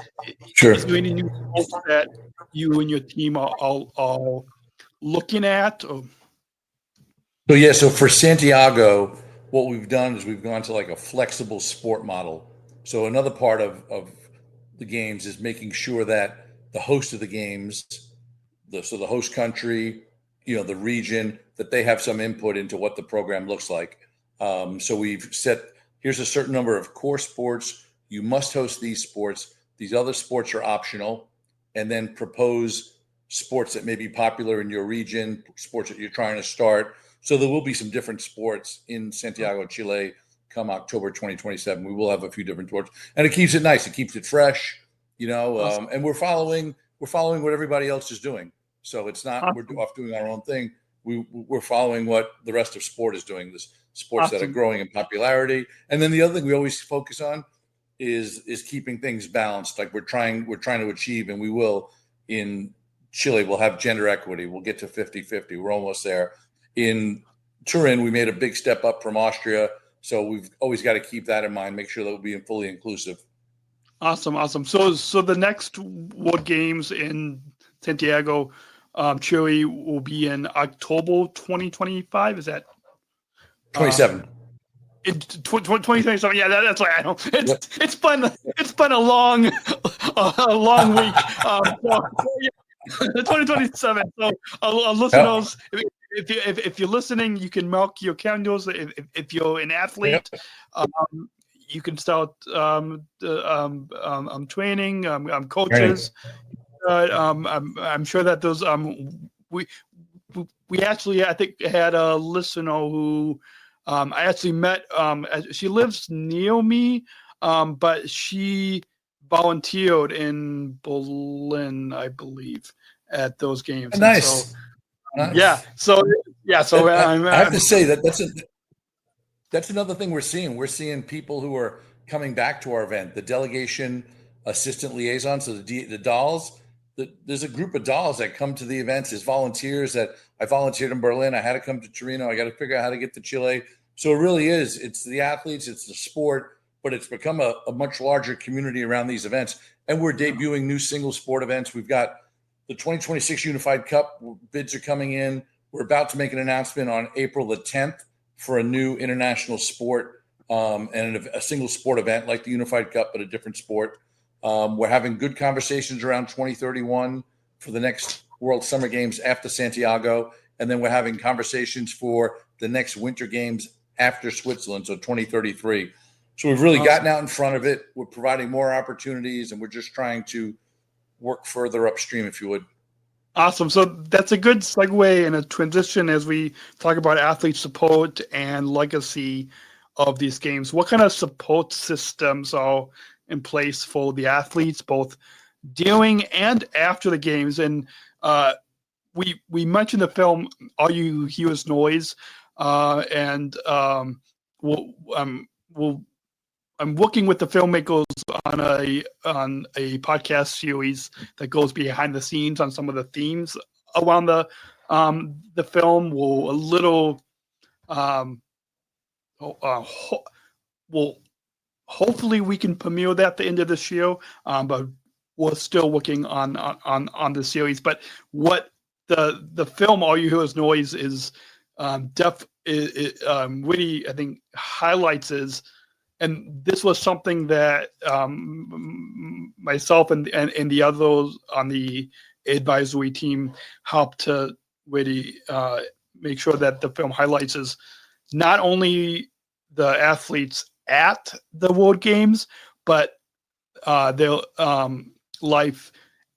there any new sports that you and your team are looking at? So for Santiago, what we've done is we've gone to like a flexible sport model. So another part of the games is making sure that the host of the games, the host country, the region, that they have some input into what the program looks like. So we've set, here's a certain number of core sports. You must host these sports. These other sports are optional, and then propose sports that may be popular in your region, sports that you're trying to start. So there will be some different sports in Santiago, Chile, come October 2027. We will have a few different sports, and it keeps it nice. It keeps it fresh, awesome. And we're following what everybody else is doing. So it's not, awesome. We're off doing our own thing. We're following what the rest of sport is doing, this sports awesome. That are growing in popularity. And then the other thing we always focus on is keeping things balanced. Like we're trying to achieve, and we will in Chile, we'll have gender equity. We'll get to 50-50. We're almost there. In Turin, we made a big step up from Austria. So we've always got to keep that in mind, make sure that we'll be fully inclusive. Awesome. So the next World Games in Santiago, Chile will be in October 2025. Is that 27? In 2027, that's why I know it's been a long week. 2027. So listeners, if you're listening, you can mark your calendars. If you're an athlete, you can start training. Coaches, I'm sure that those we actually, I think, had a listener who I actually met. She lives near me, but she volunteered in Berlin, I believe, at those games. And Nice. so, Nice. so I have to say that's another thing we're seeing. We're seeing people who are coming back to our event, the delegation assistant liaison, so the dolls. There's a group of dolls that come to the events as volunteers. That I volunteered in Berlin. I had to come to Torino. I got to figure out how to get to Chile. So it really is. It's the athletes, it's the sport, but it's become a much larger community around these events. And we're debuting new single sport events. We've got the 2026 Unified Cup bids are coming in. We're about to make an announcement on April the 10th for a new international sport and a single sport event like the Unified Cup, but a different sport. We're having good conversations around 2031 for the next World Summer Games after Santiago. And then we're having conversations for the next Winter Games after Switzerland, so 2033. So we've really gotten out in front of it. We're providing more opportunities, and we're just trying to work further upstream, if you would. Awesome. So that's a good segue and a transition as we talk about athlete support and legacy of these games. What kind of support systems are in place for the athletes, both during and after the games? And we mentioned the film All You Hear Is Noise, and I'm working with the filmmakers on a podcast series that goes behind the scenes on some of the themes around the film. Hopefully we can premiere that at the end of this year, but we're still working on the series. But what the film All You Hear Is Noise is really, I think, highlights is. And this was something that myself and the others on the advisory team helped to really make sure that the film highlights is not only the athletes at the World Games, but their life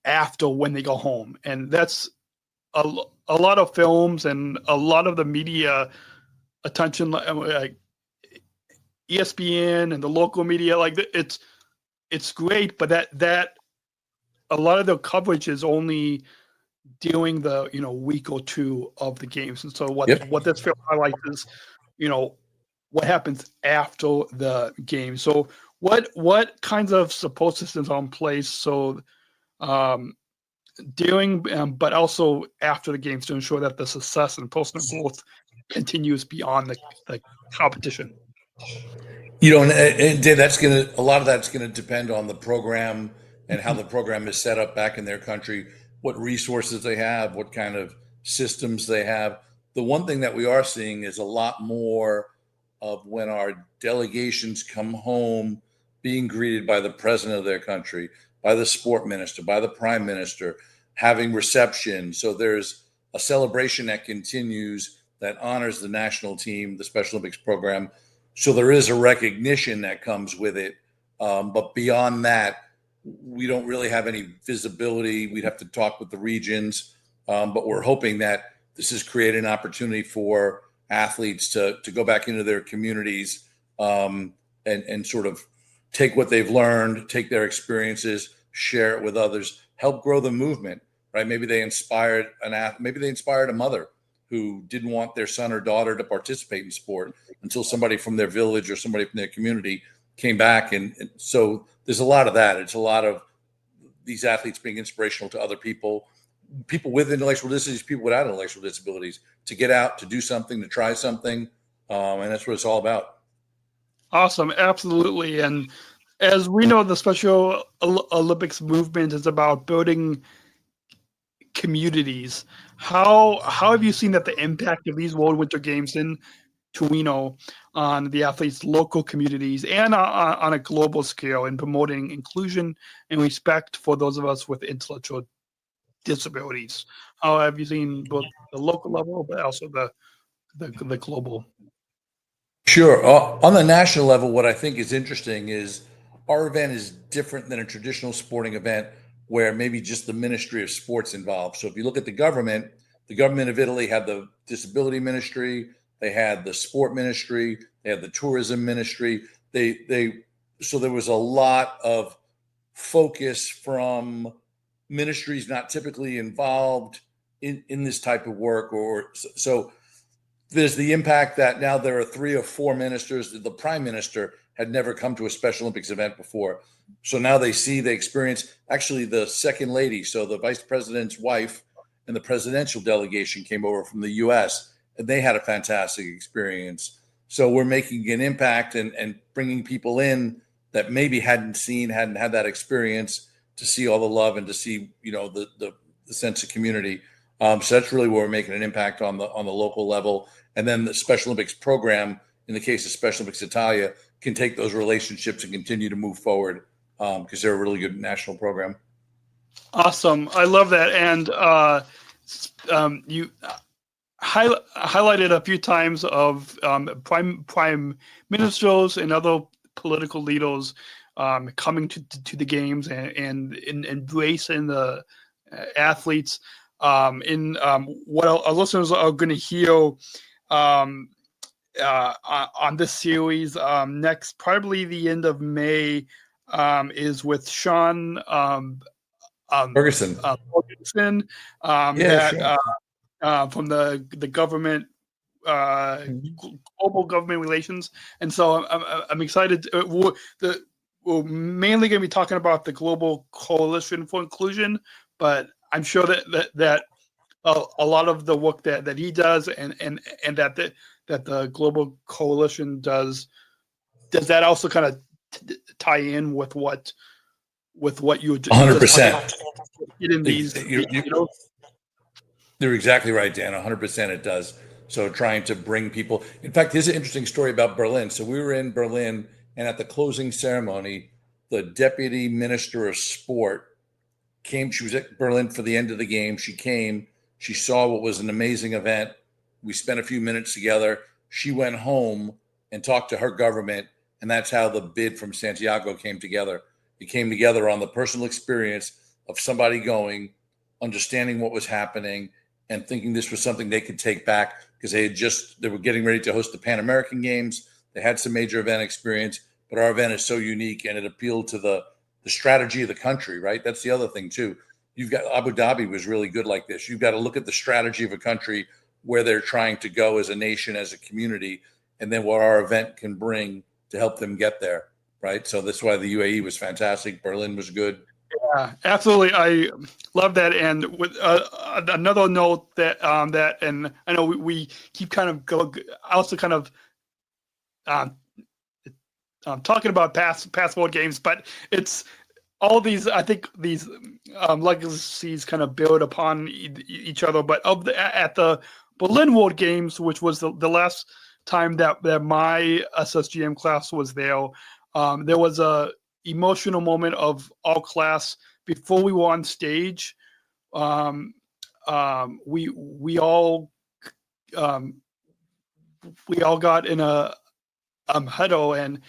after when they go home. And that's a lot of films and a lot of the media attention, like ESPN and the local media, like it's great, but that a lot of the coverage is only during the week or two of the games. And so what this film highlights is what happens after the game. So what kinds of support systems are in place so during but also after the games to ensure that the success and personal growth continues beyond the competition? And Dave, a lot of that's gonna depend on the program and how the program is set up back in their country, what resources they have, what kind of systems they have. The one thing that we are seeing is a lot more of when our delegations come home being greeted by the president of their country, by the sport minister, by the prime minister, having reception. So there's a celebration that continues that honors the national team, the Special Olympics program. So there is a recognition that comes with it. But beyond that, we don't really have any visibility. We'd have to talk with the regions. But we're hoping that this has created an opportunity for athletes to go back into their communities and sort of take what they've learned, take their experiences, share it with others, help grow the movement, right? Maybe they inspired a mother who didn't want their son or daughter to participate in sport until somebody from their village or somebody from their community came back. And so there's a lot of that. It's a lot of these athletes being inspirational to other people with intellectual disabilities, people without intellectual disabilities, to get out, to do something, to try something. And that's what it's all about. Awesome. Absolutely. And as we know, the Special Olympics movement is about building communities. How have you seen that the impact of these World Winter Games in Torino on the athletes' local communities and on a global scale in promoting inclusion and respect for those of us with intellectual disabilities? How have you seen both the local level, but also the global? Sure. On the national level, what I think is interesting is our event is different than a traditional sporting event where maybe just the Ministry of Sports involved. So if you look at the government of Italy had the disability ministry, they had the sport ministry, they had the tourism ministry. So there was a lot of focus from ministries not typically involved in this type of work. Or so there's the impact that now there are 3 or 4 ministers. The prime minister had never come to a Special Olympics event before. So now they experience, actually the second lady, so the vice president's wife and the presidential delegation came over from the US, and they had a fantastic experience. So we're making an impact and bringing people in that maybe hadn't had that experience, to see all the love and to see, the sense of community. So that's really where we're making an impact on the local level. And then the Special Olympics program, in the case of Special Olympics Italia, can take those relationships and continue to move forward, because they're a really good national program. Awesome. I love that. And you highlighted a few times of prime ministers and other political leaders coming to the games and embracing the athletes. What our listeners are going to hear on this series next, probably the end of May, is with Sean Ferguson. Ferguson, Sure. from the government, global government relations. And so I'm excited. We're mainly going to be talking about the Global Coalition for Inclusion, but I'm sure that a lot of the work that he does and that the Global Coalition does that also kind of tie in with what you do? 100%. In these, You're exactly right, Dan. 100% it does. So trying to bring people. In fact, here's an interesting story about Berlin. So we were in Berlin, and at the closing ceremony, the deputy minister of sport came. She was at Berlin for the end of the game. She came. She saw what was an amazing event. We spent a few minutes together. She went home and talked to her government, and that's how the bid from Santiago came together. It came together on the personal experience of somebody going, understanding what was happening, and thinking this was something they could take back, because they were getting ready to host the Pan American Games. They had some major event experience, but our event is so unique and it appealed to the strategy of the country, right? That's the other thing too. You've got Abu Dhabi was really good like this. You've got to look at the strategy of a country, where they're trying to go as a nation, as a community, and then what our event can bring to help them get there, right? So that's why the UAE was fantastic. Berlin was good. Yeah, absolutely. I love that. And with another note that and I know we keep kind of also kind of talking about past world games, but it's all these. I think these legacies kind of build upon each other. But at the Berlin World Games, which was the last time that my SSGM class was there, there was a emotional moment of all class before we were on stage. We all got in a huddle, and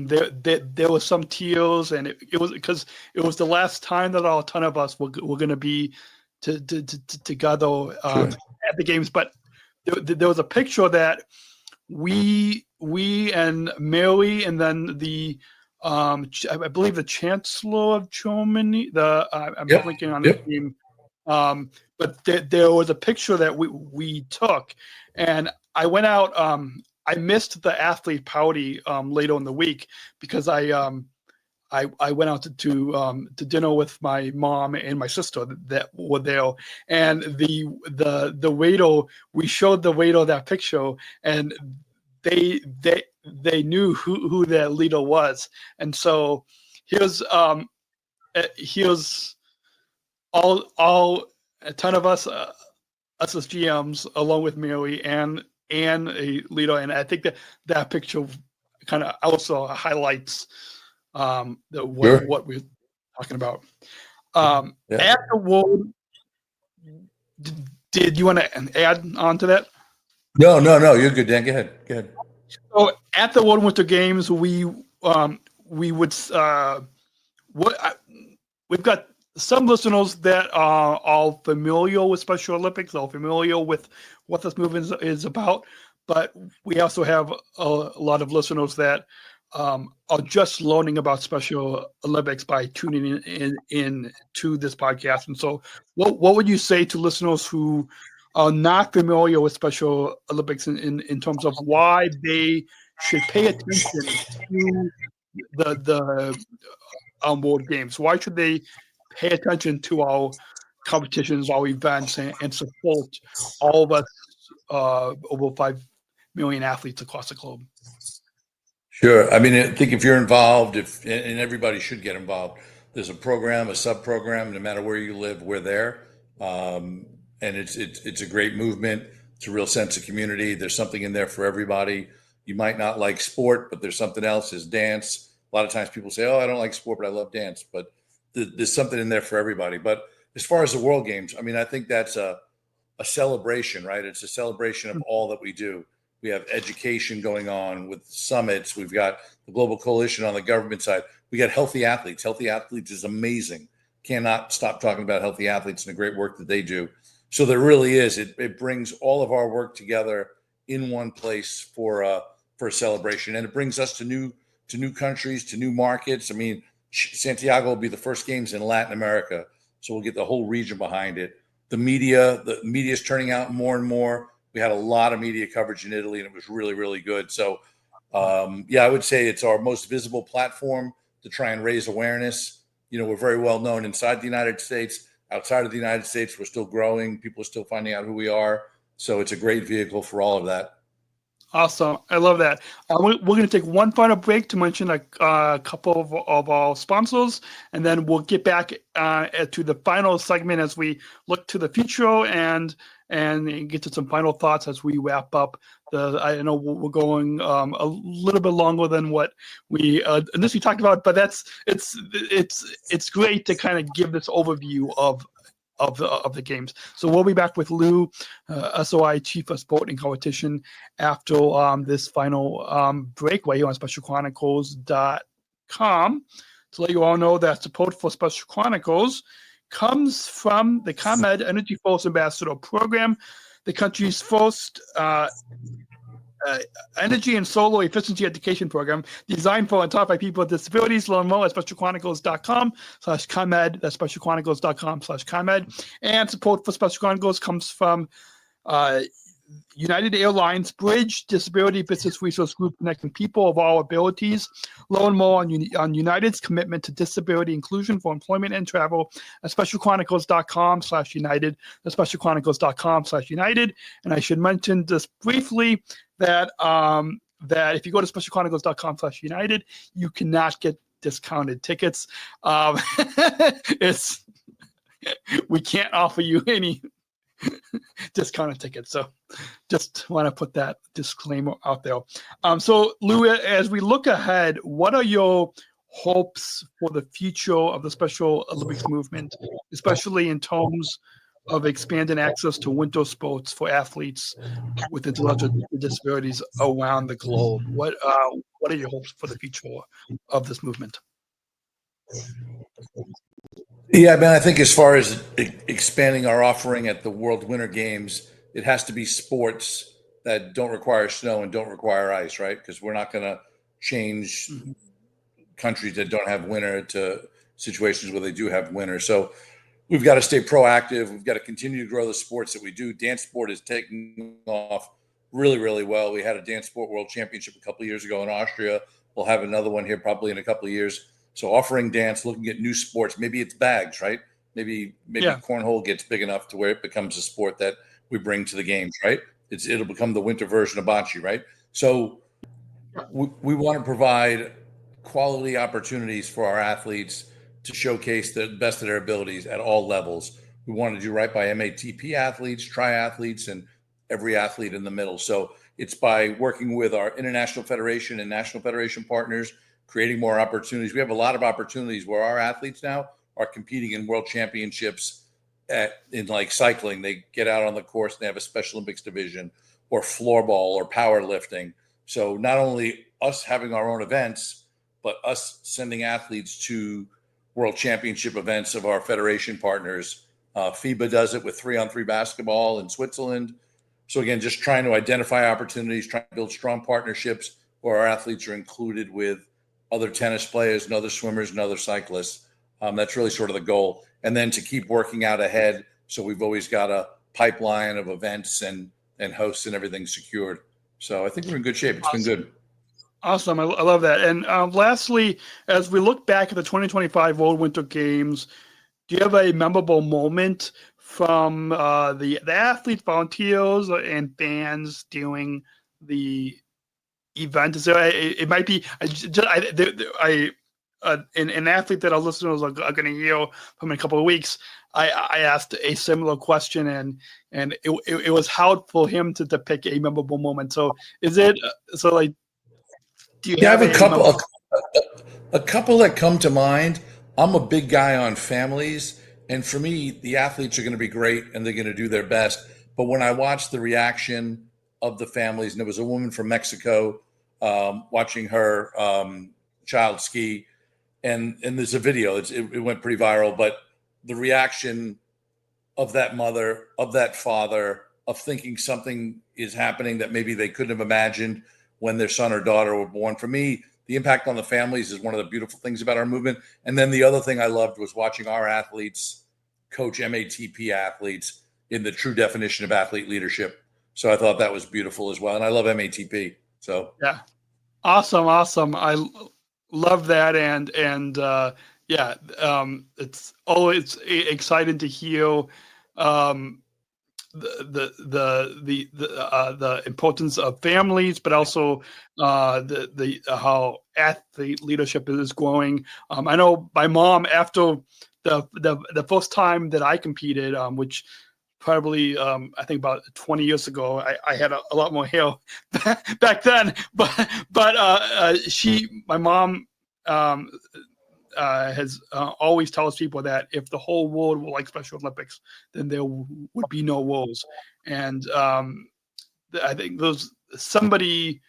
there was some tears, and it was because it was the last time that a ton of us were going to be together at the games. But there was a picture that we and Mary, and then the I believe the Chancellor of Germany. I'm blinking on the name. But there was a picture that we took, and I went out. I missed the athlete party later in the week because I went out to dinner with my mom and my sister that were there, and the waiter, we showed the waiter that picture, and they knew who that leader was. And so here's all a ton of us SSGMs along with Mary and a leader, and I think that picture kind of also highlights what we're talking about. At the World, did you want to add on to that? No, you're good, Dan. Go ahead. So at the World Winter Games, we would we've got some listeners that are all familiar with Special Olympics, all familiar with what this movement is about, but we also have a lot of listeners that are just learning about Special Olympics by tuning in to this podcast. And so, what would you say to listeners who are not familiar with Special Olympics in terms of why they should pay attention to the World Games? Why should they pay attention to our competitions, our events, and support all of us over 5 million athletes across the globe? Sure. I mean, I think if you're involved, and everybody should get involved, there's a program, a sub-program, no matter where you live, we're there. And it's a great movement. It's a real sense of community. There's something in there for everybody. You might not like sport, but there's something else. There's dance. A lot of times people say, "Oh, I don't like sport, but I love dance." But there's something in there for everybody. But as far as the World Games, I mean, I think that's a celebration, right? It's a celebration of all that we do. We have education going on with summits. We've got the Global Coalition on the government side. We got healthy athletes. Healthy athletes is amazing. Cannot stop talking about healthy athletes and the great work that they do. So there really is. It brings all of our work together in one place for a celebration, and it brings us to new countries, to new markets. I mean, Santiago will be the first games in Latin America, so we'll get the whole region behind it. The media is turning out more and more. We had a lot of media coverage in Italy, and it was really, really good. So, I would say it's our most visible platform to try and raise awareness. You know, we're very well known inside the United States. Outside of the United States, we're still growing. People are still finding out who we are. So it's a great vehicle for all of that. Awesome. I love that. We're going to take one final break to mention a couple of our sponsors, and then we'll get back to the final segment as we look to the future and get to some final thoughts as we wrap up. I know we're going a little bit longer than what we initially talked about, but it's great to kind of give this overview of the games. So we'll be back with Lou, SOI Chief of Sport and Competition, after this final break right here on SpecialChronicles.com. To let you all know that support for Special Chronicles comes from the ComEd Energy Force Ambassador Program, the country's first energy and solar efficiency education program designed for and taught by people with disabilities. Learn more at specialchronicles.com/ComEd. That's specialchronicles.com/ComEd. And support for Special Chronicles comes from United Airlines Bridge Disability Business Resource Group, connecting people of all abilities. Learn more on United's commitment to disability inclusion for employment and travel at specialchronicles.com/United. That's specialchronicles.com/United. And I should mention just briefly that if you go to specialchronicles.com/United, you cannot get discounted tickets. We can't offer you any discounted tickets. So just want to put that disclaimer out there. So Lou, as we look ahead, what are your hopes for the future of the Special Olympics movement, especially in terms of expanding access to winter sports for athletes with intellectual disabilities around the globe? What are your hopes for the future of this movement? Yeah, I mean, I think as far as expanding our offering at the World Winter Games, it has to be sports that don't require snow and don't require ice, right? Because we're not going to change countries that don't have winter to situations where they do have winter. So we've got to stay proactive. We've got to continue to grow the sports that we do. Dance sport is taking off really, really well. We had a dance sport world championship a couple of years ago in Austria. We'll have another one here probably in a couple of years. So offering dance, looking at new sports. Maybe it's bags, right? Maybe cornhole gets big enough to where it becomes a sport that we bring to the games, right? It'll become the winter version of bocce, right? So we want to provide quality opportunities for our athletes to showcase the best of their abilities at all levels. We want to do right by MATP athletes, triathletes, and every athlete in the middle. So it's by working with our international federation and national federation partners, creating more opportunities. We have a lot of opportunities where our athletes now are competing in world championships in like cycling. They get out on the course and they have a Special Olympics division, or floorball or powerlifting. So not only us having our own events, but us sending athletes to world championship events of our federation partners. FIBA does it with 3-on-3 basketball in Switzerland. So again, just trying to identify opportunities, trying to build strong partnerships where our athletes are included with other tennis players and other swimmers and other cyclists. That's really sort of the goal. And then to keep working out ahead. So we've always got a pipeline of events and hosts and everything secured. So I think we're in good shape. It's been good. Awesome. I love that. And lastly, as we look back at the 2025 World Winter Games, do you have a memorable moment from the athletes, volunteers, and fans during the event? Is there, it might be an athlete that our listeners are going to hear from in a couple of weeks. I asked a similar question, and it was hard for him to pick a memorable moment. So is it so like? Do you have a couple that come to mind? I'm a big guy on families, and for me, the athletes are going to be great and they're going to do their best. But when I watched the reaction of the families, and it was a woman from Mexico watching her child ski, and there's a video. It went pretty viral, but the reaction of that mother, of that father, of thinking something is happening that maybe they couldn't have imagined when their son or daughter were born. For me, the impact on the families is one of the beautiful things about our movement. And then the other thing I loved was watching our athletes coach MATP athletes in the true definition of athlete leadership. So I thought that was beautiful as well. And I love MATP. So yeah, awesome. I love that. It's always exciting to hear the importance of families, but also the how athlete leadership is growing. I know my mom, after the first time that I competed, which probably I think about 20 years ago, I had a lot more hair back then, but my mom has always tells people that if the whole world were like Special Olympics, then there would be no worlds. And I think there's somebody,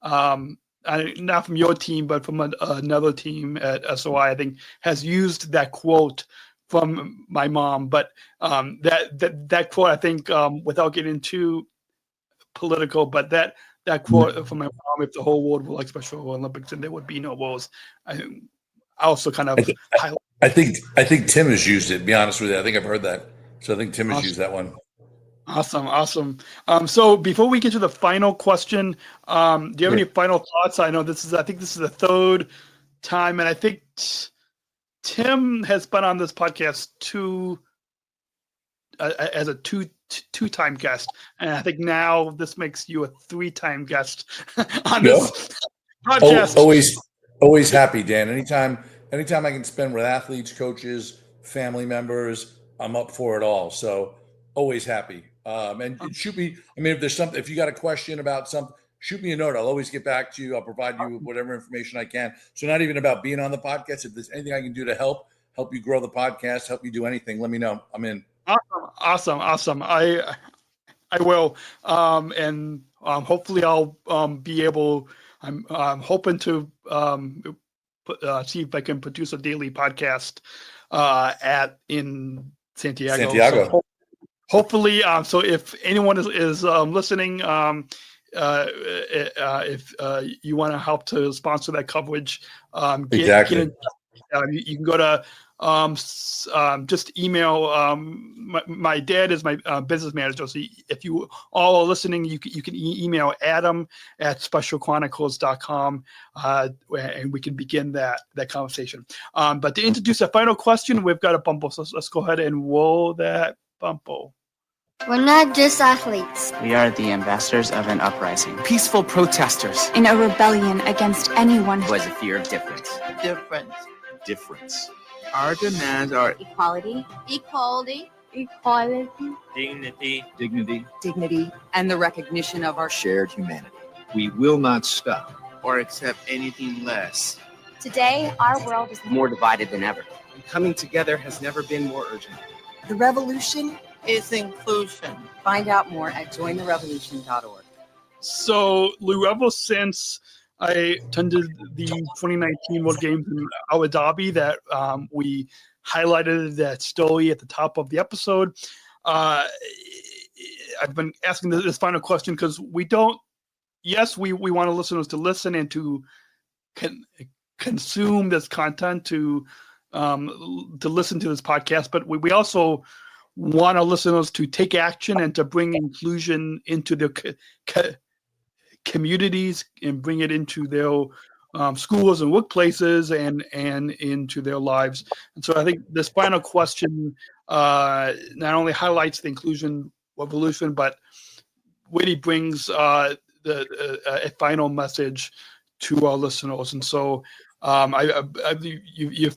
not from your team, but from another team at SOI, I think, has used that quote from my mom. But that quote, I think, without getting too political, but that quote from my mom, if the whole world were like Special Olympics, then there would be no worlds. I also kind of I think Tim has used it, to be honest with you. I think I've heard that. So I think Tim has used that one. Awesome. So before we get to the final question, do you have any final thoughts? I know I think this is the third time, and I think Tim has been on this podcast as a two-time guest, and I think now this makes you a three-time guest on this podcast. Always happy, Dan. Anytime I can spend with athletes, coaches, family members, I'm up for it all. So always happy. And shoot me. I mean, if there's something, if you got a question about something, shoot me a note. I'll always get back to you. I'll provide you with whatever information I can. So not even about being on the podcast. If there's anything I can do to help you grow the podcast, help you do anything, let me know. I'm in. Awesome. I will. And hopefully I'll be able. I'm hoping to see if I can produce a daily podcast in Santiago. So hopefully, so if anyone is listening, if you want to help to sponsor that coverage, exactly. You can go to just email. My dad is my business manager. So if you all are listening, you can email adam@specialchronicles.com, and we can begin that conversation. But to introduce the final question, we've got a bumble. So let's go ahead and roll that bumble. We're not just athletes. We are the ambassadors of an uprising. Peaceful protesters. In a rebellion against anyone who has a fear of difference. Difference. Our demands are Equality. Dignity. And the recognition of our shared humanity. We will not stop or accept anything less. Today, our world is More divided than ever. And coming together has never been more urgent. The revolution is inclusion. Find out more at jointherevolution.org. So, Lou, ever since I attended the 2019 World Games in Abu Dhabi that we highlighted that story at the top of the episode. I've been asking this final question because we want listeners to listen and to consume this content, to listen to this podcast, but we also want our listeners to take action and to bring inclusion into their communities and bring it into their schools and workplaces and into their lives. And so I think this final question not only highlights the inclusion revolution, but really brings a final message to our listeners. And so you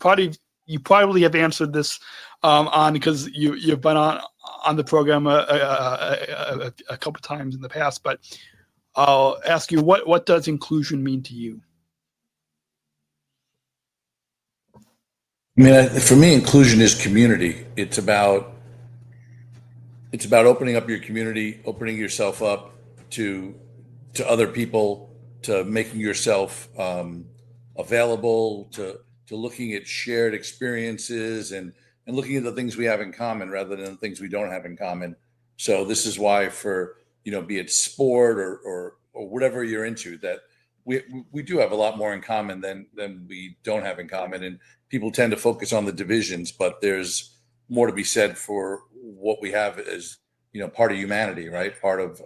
probably have answered this on because you've been on the program a couple times in the past, but I'll ask you, what does inclusion mean to you? I mean, for me, inclusion is community. It's about opening up your community, opening yourself up to other people, to making yourself available, to looking at shared experiences and looking at the things we have in common rather than the things we don't have in common. So this is why, for be it sport or whatever you're into, that we do have a lot more in common than we don't have in common. And people tend to focus on the divisions, but there's more to be said for what we have as part of humanity, right? Part of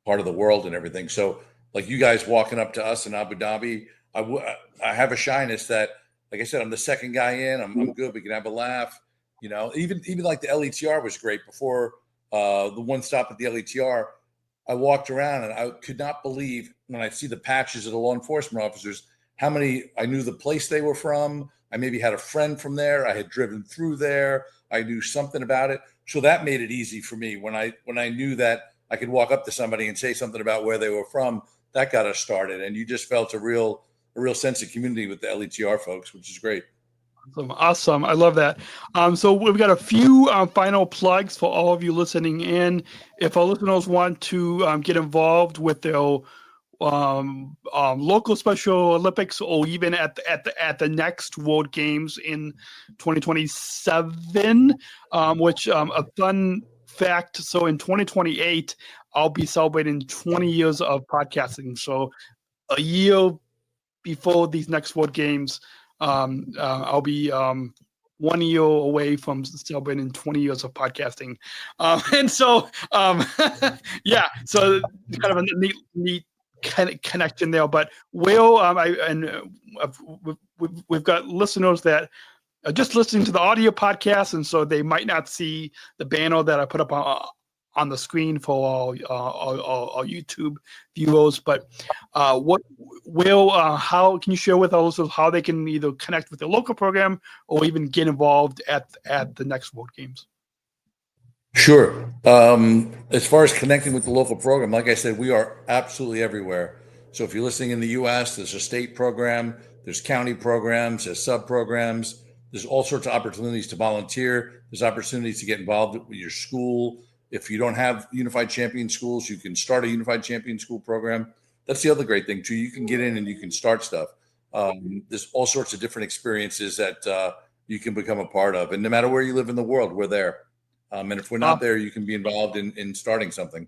the world and everything. So like you guys walking up to us in Abu Dhabi, I have a shyness that, like I said, I'm the second guy in. I'm good. We can have a laugh. Even like the LETR was great. Before the one stop at the LETR, I walked around and I could not believe when I see the patches of the law enforcement officers, how many I knew the place they were from. I maybe had a friend from there. I had driven through there. I knew something about it. So that made it easy for me when I knew that I could walk up to somebody and say something about where they were from. That got us started, and you just felt a real sense of community with the LETR folks, which is great. Awesome. I love that. So we've got a few final plugs for all of you listening in. If our listeners want to get involved with their local Special Olympics, or even at the next World Games in 2027, which a fun fact. So in 2028, I'll be celebrating 20 years of podcasting. So a year before these next World Games, I'll be 1 year away from celebrating 20 years of podcasting. And so, yeah, so kind of a neat connection there. But we've got listeners that are just listening to the audio podcast, and so they might not see the banner that I put up on the screen for our YouTube viewers. But how can you share with our listeners how they can either connect with the local program or even get involved at the next World Games? Sure. As far as connecting with the local program, like I said, we are absolutely everywhere. So if you're listening in the U.S., there's a state program, there's county programs, there's sub-programs, there's all sorts of opportunities to volunteer. There's opportunities to get involved with your school. If you don't have Unified Champion Schools, you can start a Unified Champion School program. That's the other great thing, too. You can get in and you can start stuff. There's all sorts of different experiences that you can become a part of. And no matter where you live in the world, we're there. And if we're not there, you can be involved in starting something.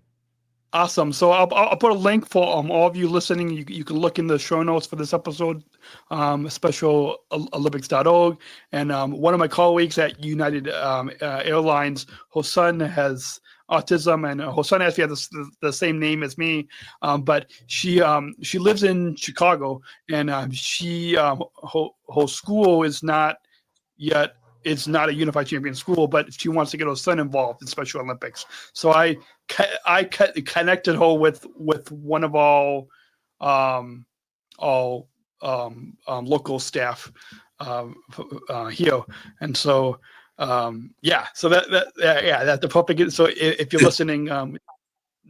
Awesome. So I'll put a link for all of you listening. You can look in the show notes for this episode, specialolympics.org. And one of my colleagues at United Airlines, her son has autism, and her son actually has the same name as me. But she lives in Chicago, and her school is not yet. It's not a Unified Champion school, but she wants to get her son involved in Special Olympics. So I connected her with one of our local staff here, and so so that's the perfect. So if you're listening,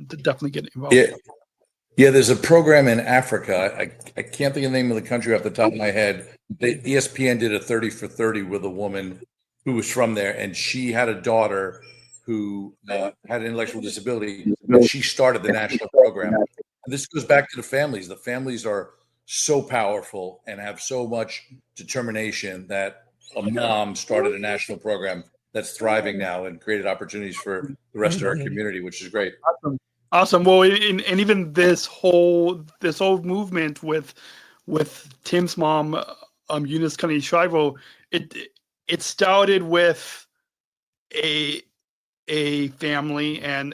definitely get involved. Yeah, there's a program in Africa. I can't think of the name of the country off the top of my head. ESPN did a 30 for 30 with a woman who was from there, and she had a daughter who had an intellectual disability. She started the national program. And this goes back to the families. The families are so powerful and have so much determination that a mom started a national program that's thriving now and created opportunities for the rest of our community, which is great. Awesome. Well, and even this whole movement with Tim's mom, Eunice Cunny Shriver, it started with a family, and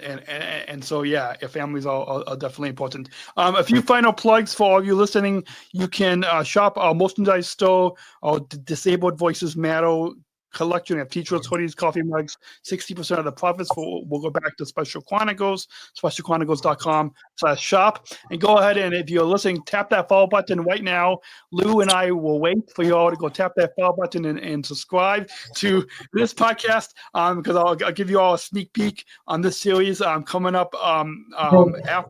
so yeah, families are definitely important. A few final plugs for all you listening. You can shop our merchandise store, our Disabled Voices Matter collection of t-shirts, hoodies, coffee mugs. 60% of the profits will go back to Special Chronicles, specialchronicles.com/shop. And go ahead, and if you're listening, tap that follow button right now. Lou and I will wait for you all to go tap that follow button and subscribe to this podcast, because I'll give you all a sneak peek on this series coming up after.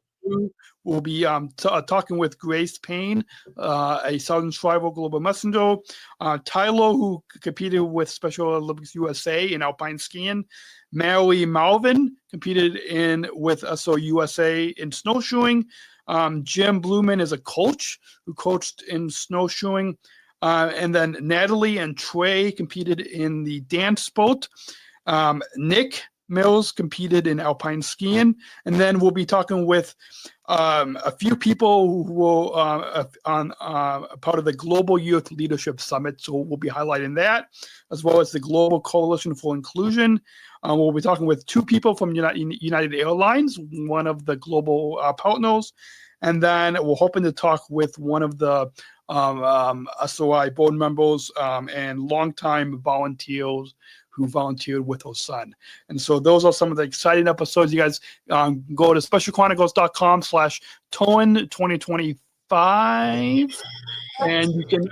We'll be talking with Grace Payne, a Southern Tribal Global Messenger, Tyler, who competed with Special Olympics USA in alpine skiing, Mary Malvin competed with SOI USA in snowshoeing, Jim Blumen is a coach who coached in snowshoeing, and then Natalie and Trey competed in the dance sport, Nick Mills competed in alpine skiing, and then we'll be talking with a few people who will on part of the Global Youth Leadership Summit. So we'll be highlighting that, as well as the Global Coalition for Inclusion. We'll be talking with two people from United Airlines, one of the global partners, and then we're hoping to talk with one of the SOI board members and longtime volunteers who volunteered with her son. And so those are some of the exciting episodes. You guys go to specialchronicles.com/Turin2025, and you can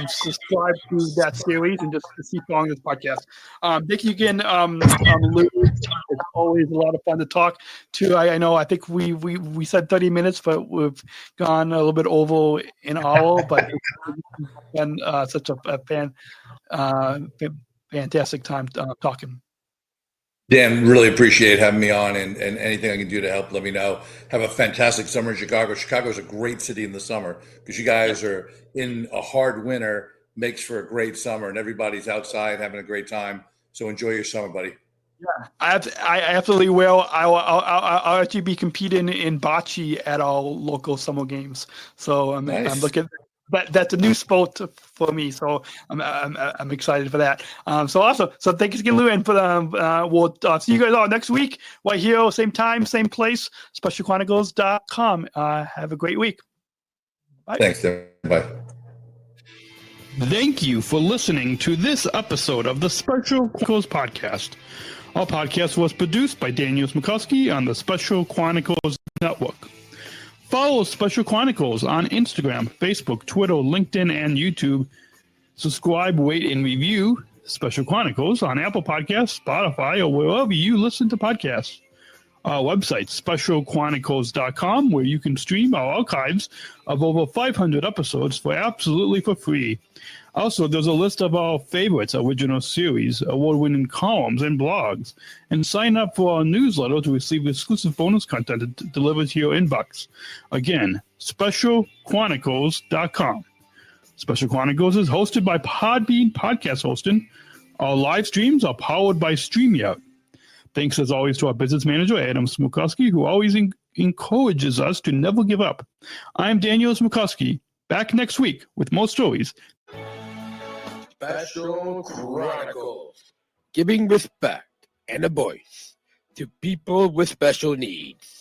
subscribe to that series and just keep following this podcast. Thank you again, Lou. It's always a lot of fun to talk to. I know, I think we said 30 minutes, but we've gone a little bit over an hour, but it's been such a fantastic time talking. Dan, really appreciate having me on, and anything I can do to help, let me know. Have a fantastic summer in Chicago. Chicago is a great city in the summer because you guys are in a hard winter, makes for a great summer, and everybody's outside having a great time. So enjoy your summer, buddy. Yeah, I absolutely will. I'll actually be competing in bocce at our local summer games. So Nice. I'm looking. But that's a new sport for me, so I'm excited for that. So awesome. So thanks again, Lou, and for we'll see you guys all next week, right here, same time, same place, specialchronicles.com. Have a great week. Bye. Thanks, Dan. Bye. Thank you for listening to this episode of the Special Chronicles podcast. Our podcast was produced by Daniel Smikowski on the Special Chronicles Network. Follow Special Chronicles on Instagram, Facebook, Twitter, LinkedIn, and YouTube. Subscribe, rate, and review Special Chronicles on Apple Podcasts, Spotify, or wherever you listen to podcasts. Our website, specialchronicles.com, where you can stream our archives of over 500 episodes for free. Also, there's a list of our favorites, original series, award-winning columns, and blogs. And sign up for our newsletter to receive exclusive bonus content delivered to your inbox. Again, specialchronicles.com. Special Chronicles is hosted by Podbean Podcast Hosting. Our live streams are powered by StreamYard. Thanks, as always, to our business manager, Adam Smukowski, who always encourages us to never give up. I'm Daniel Smukowski, back next week with more stories. Special Chronicles, giving respect and a voice to people with special needs.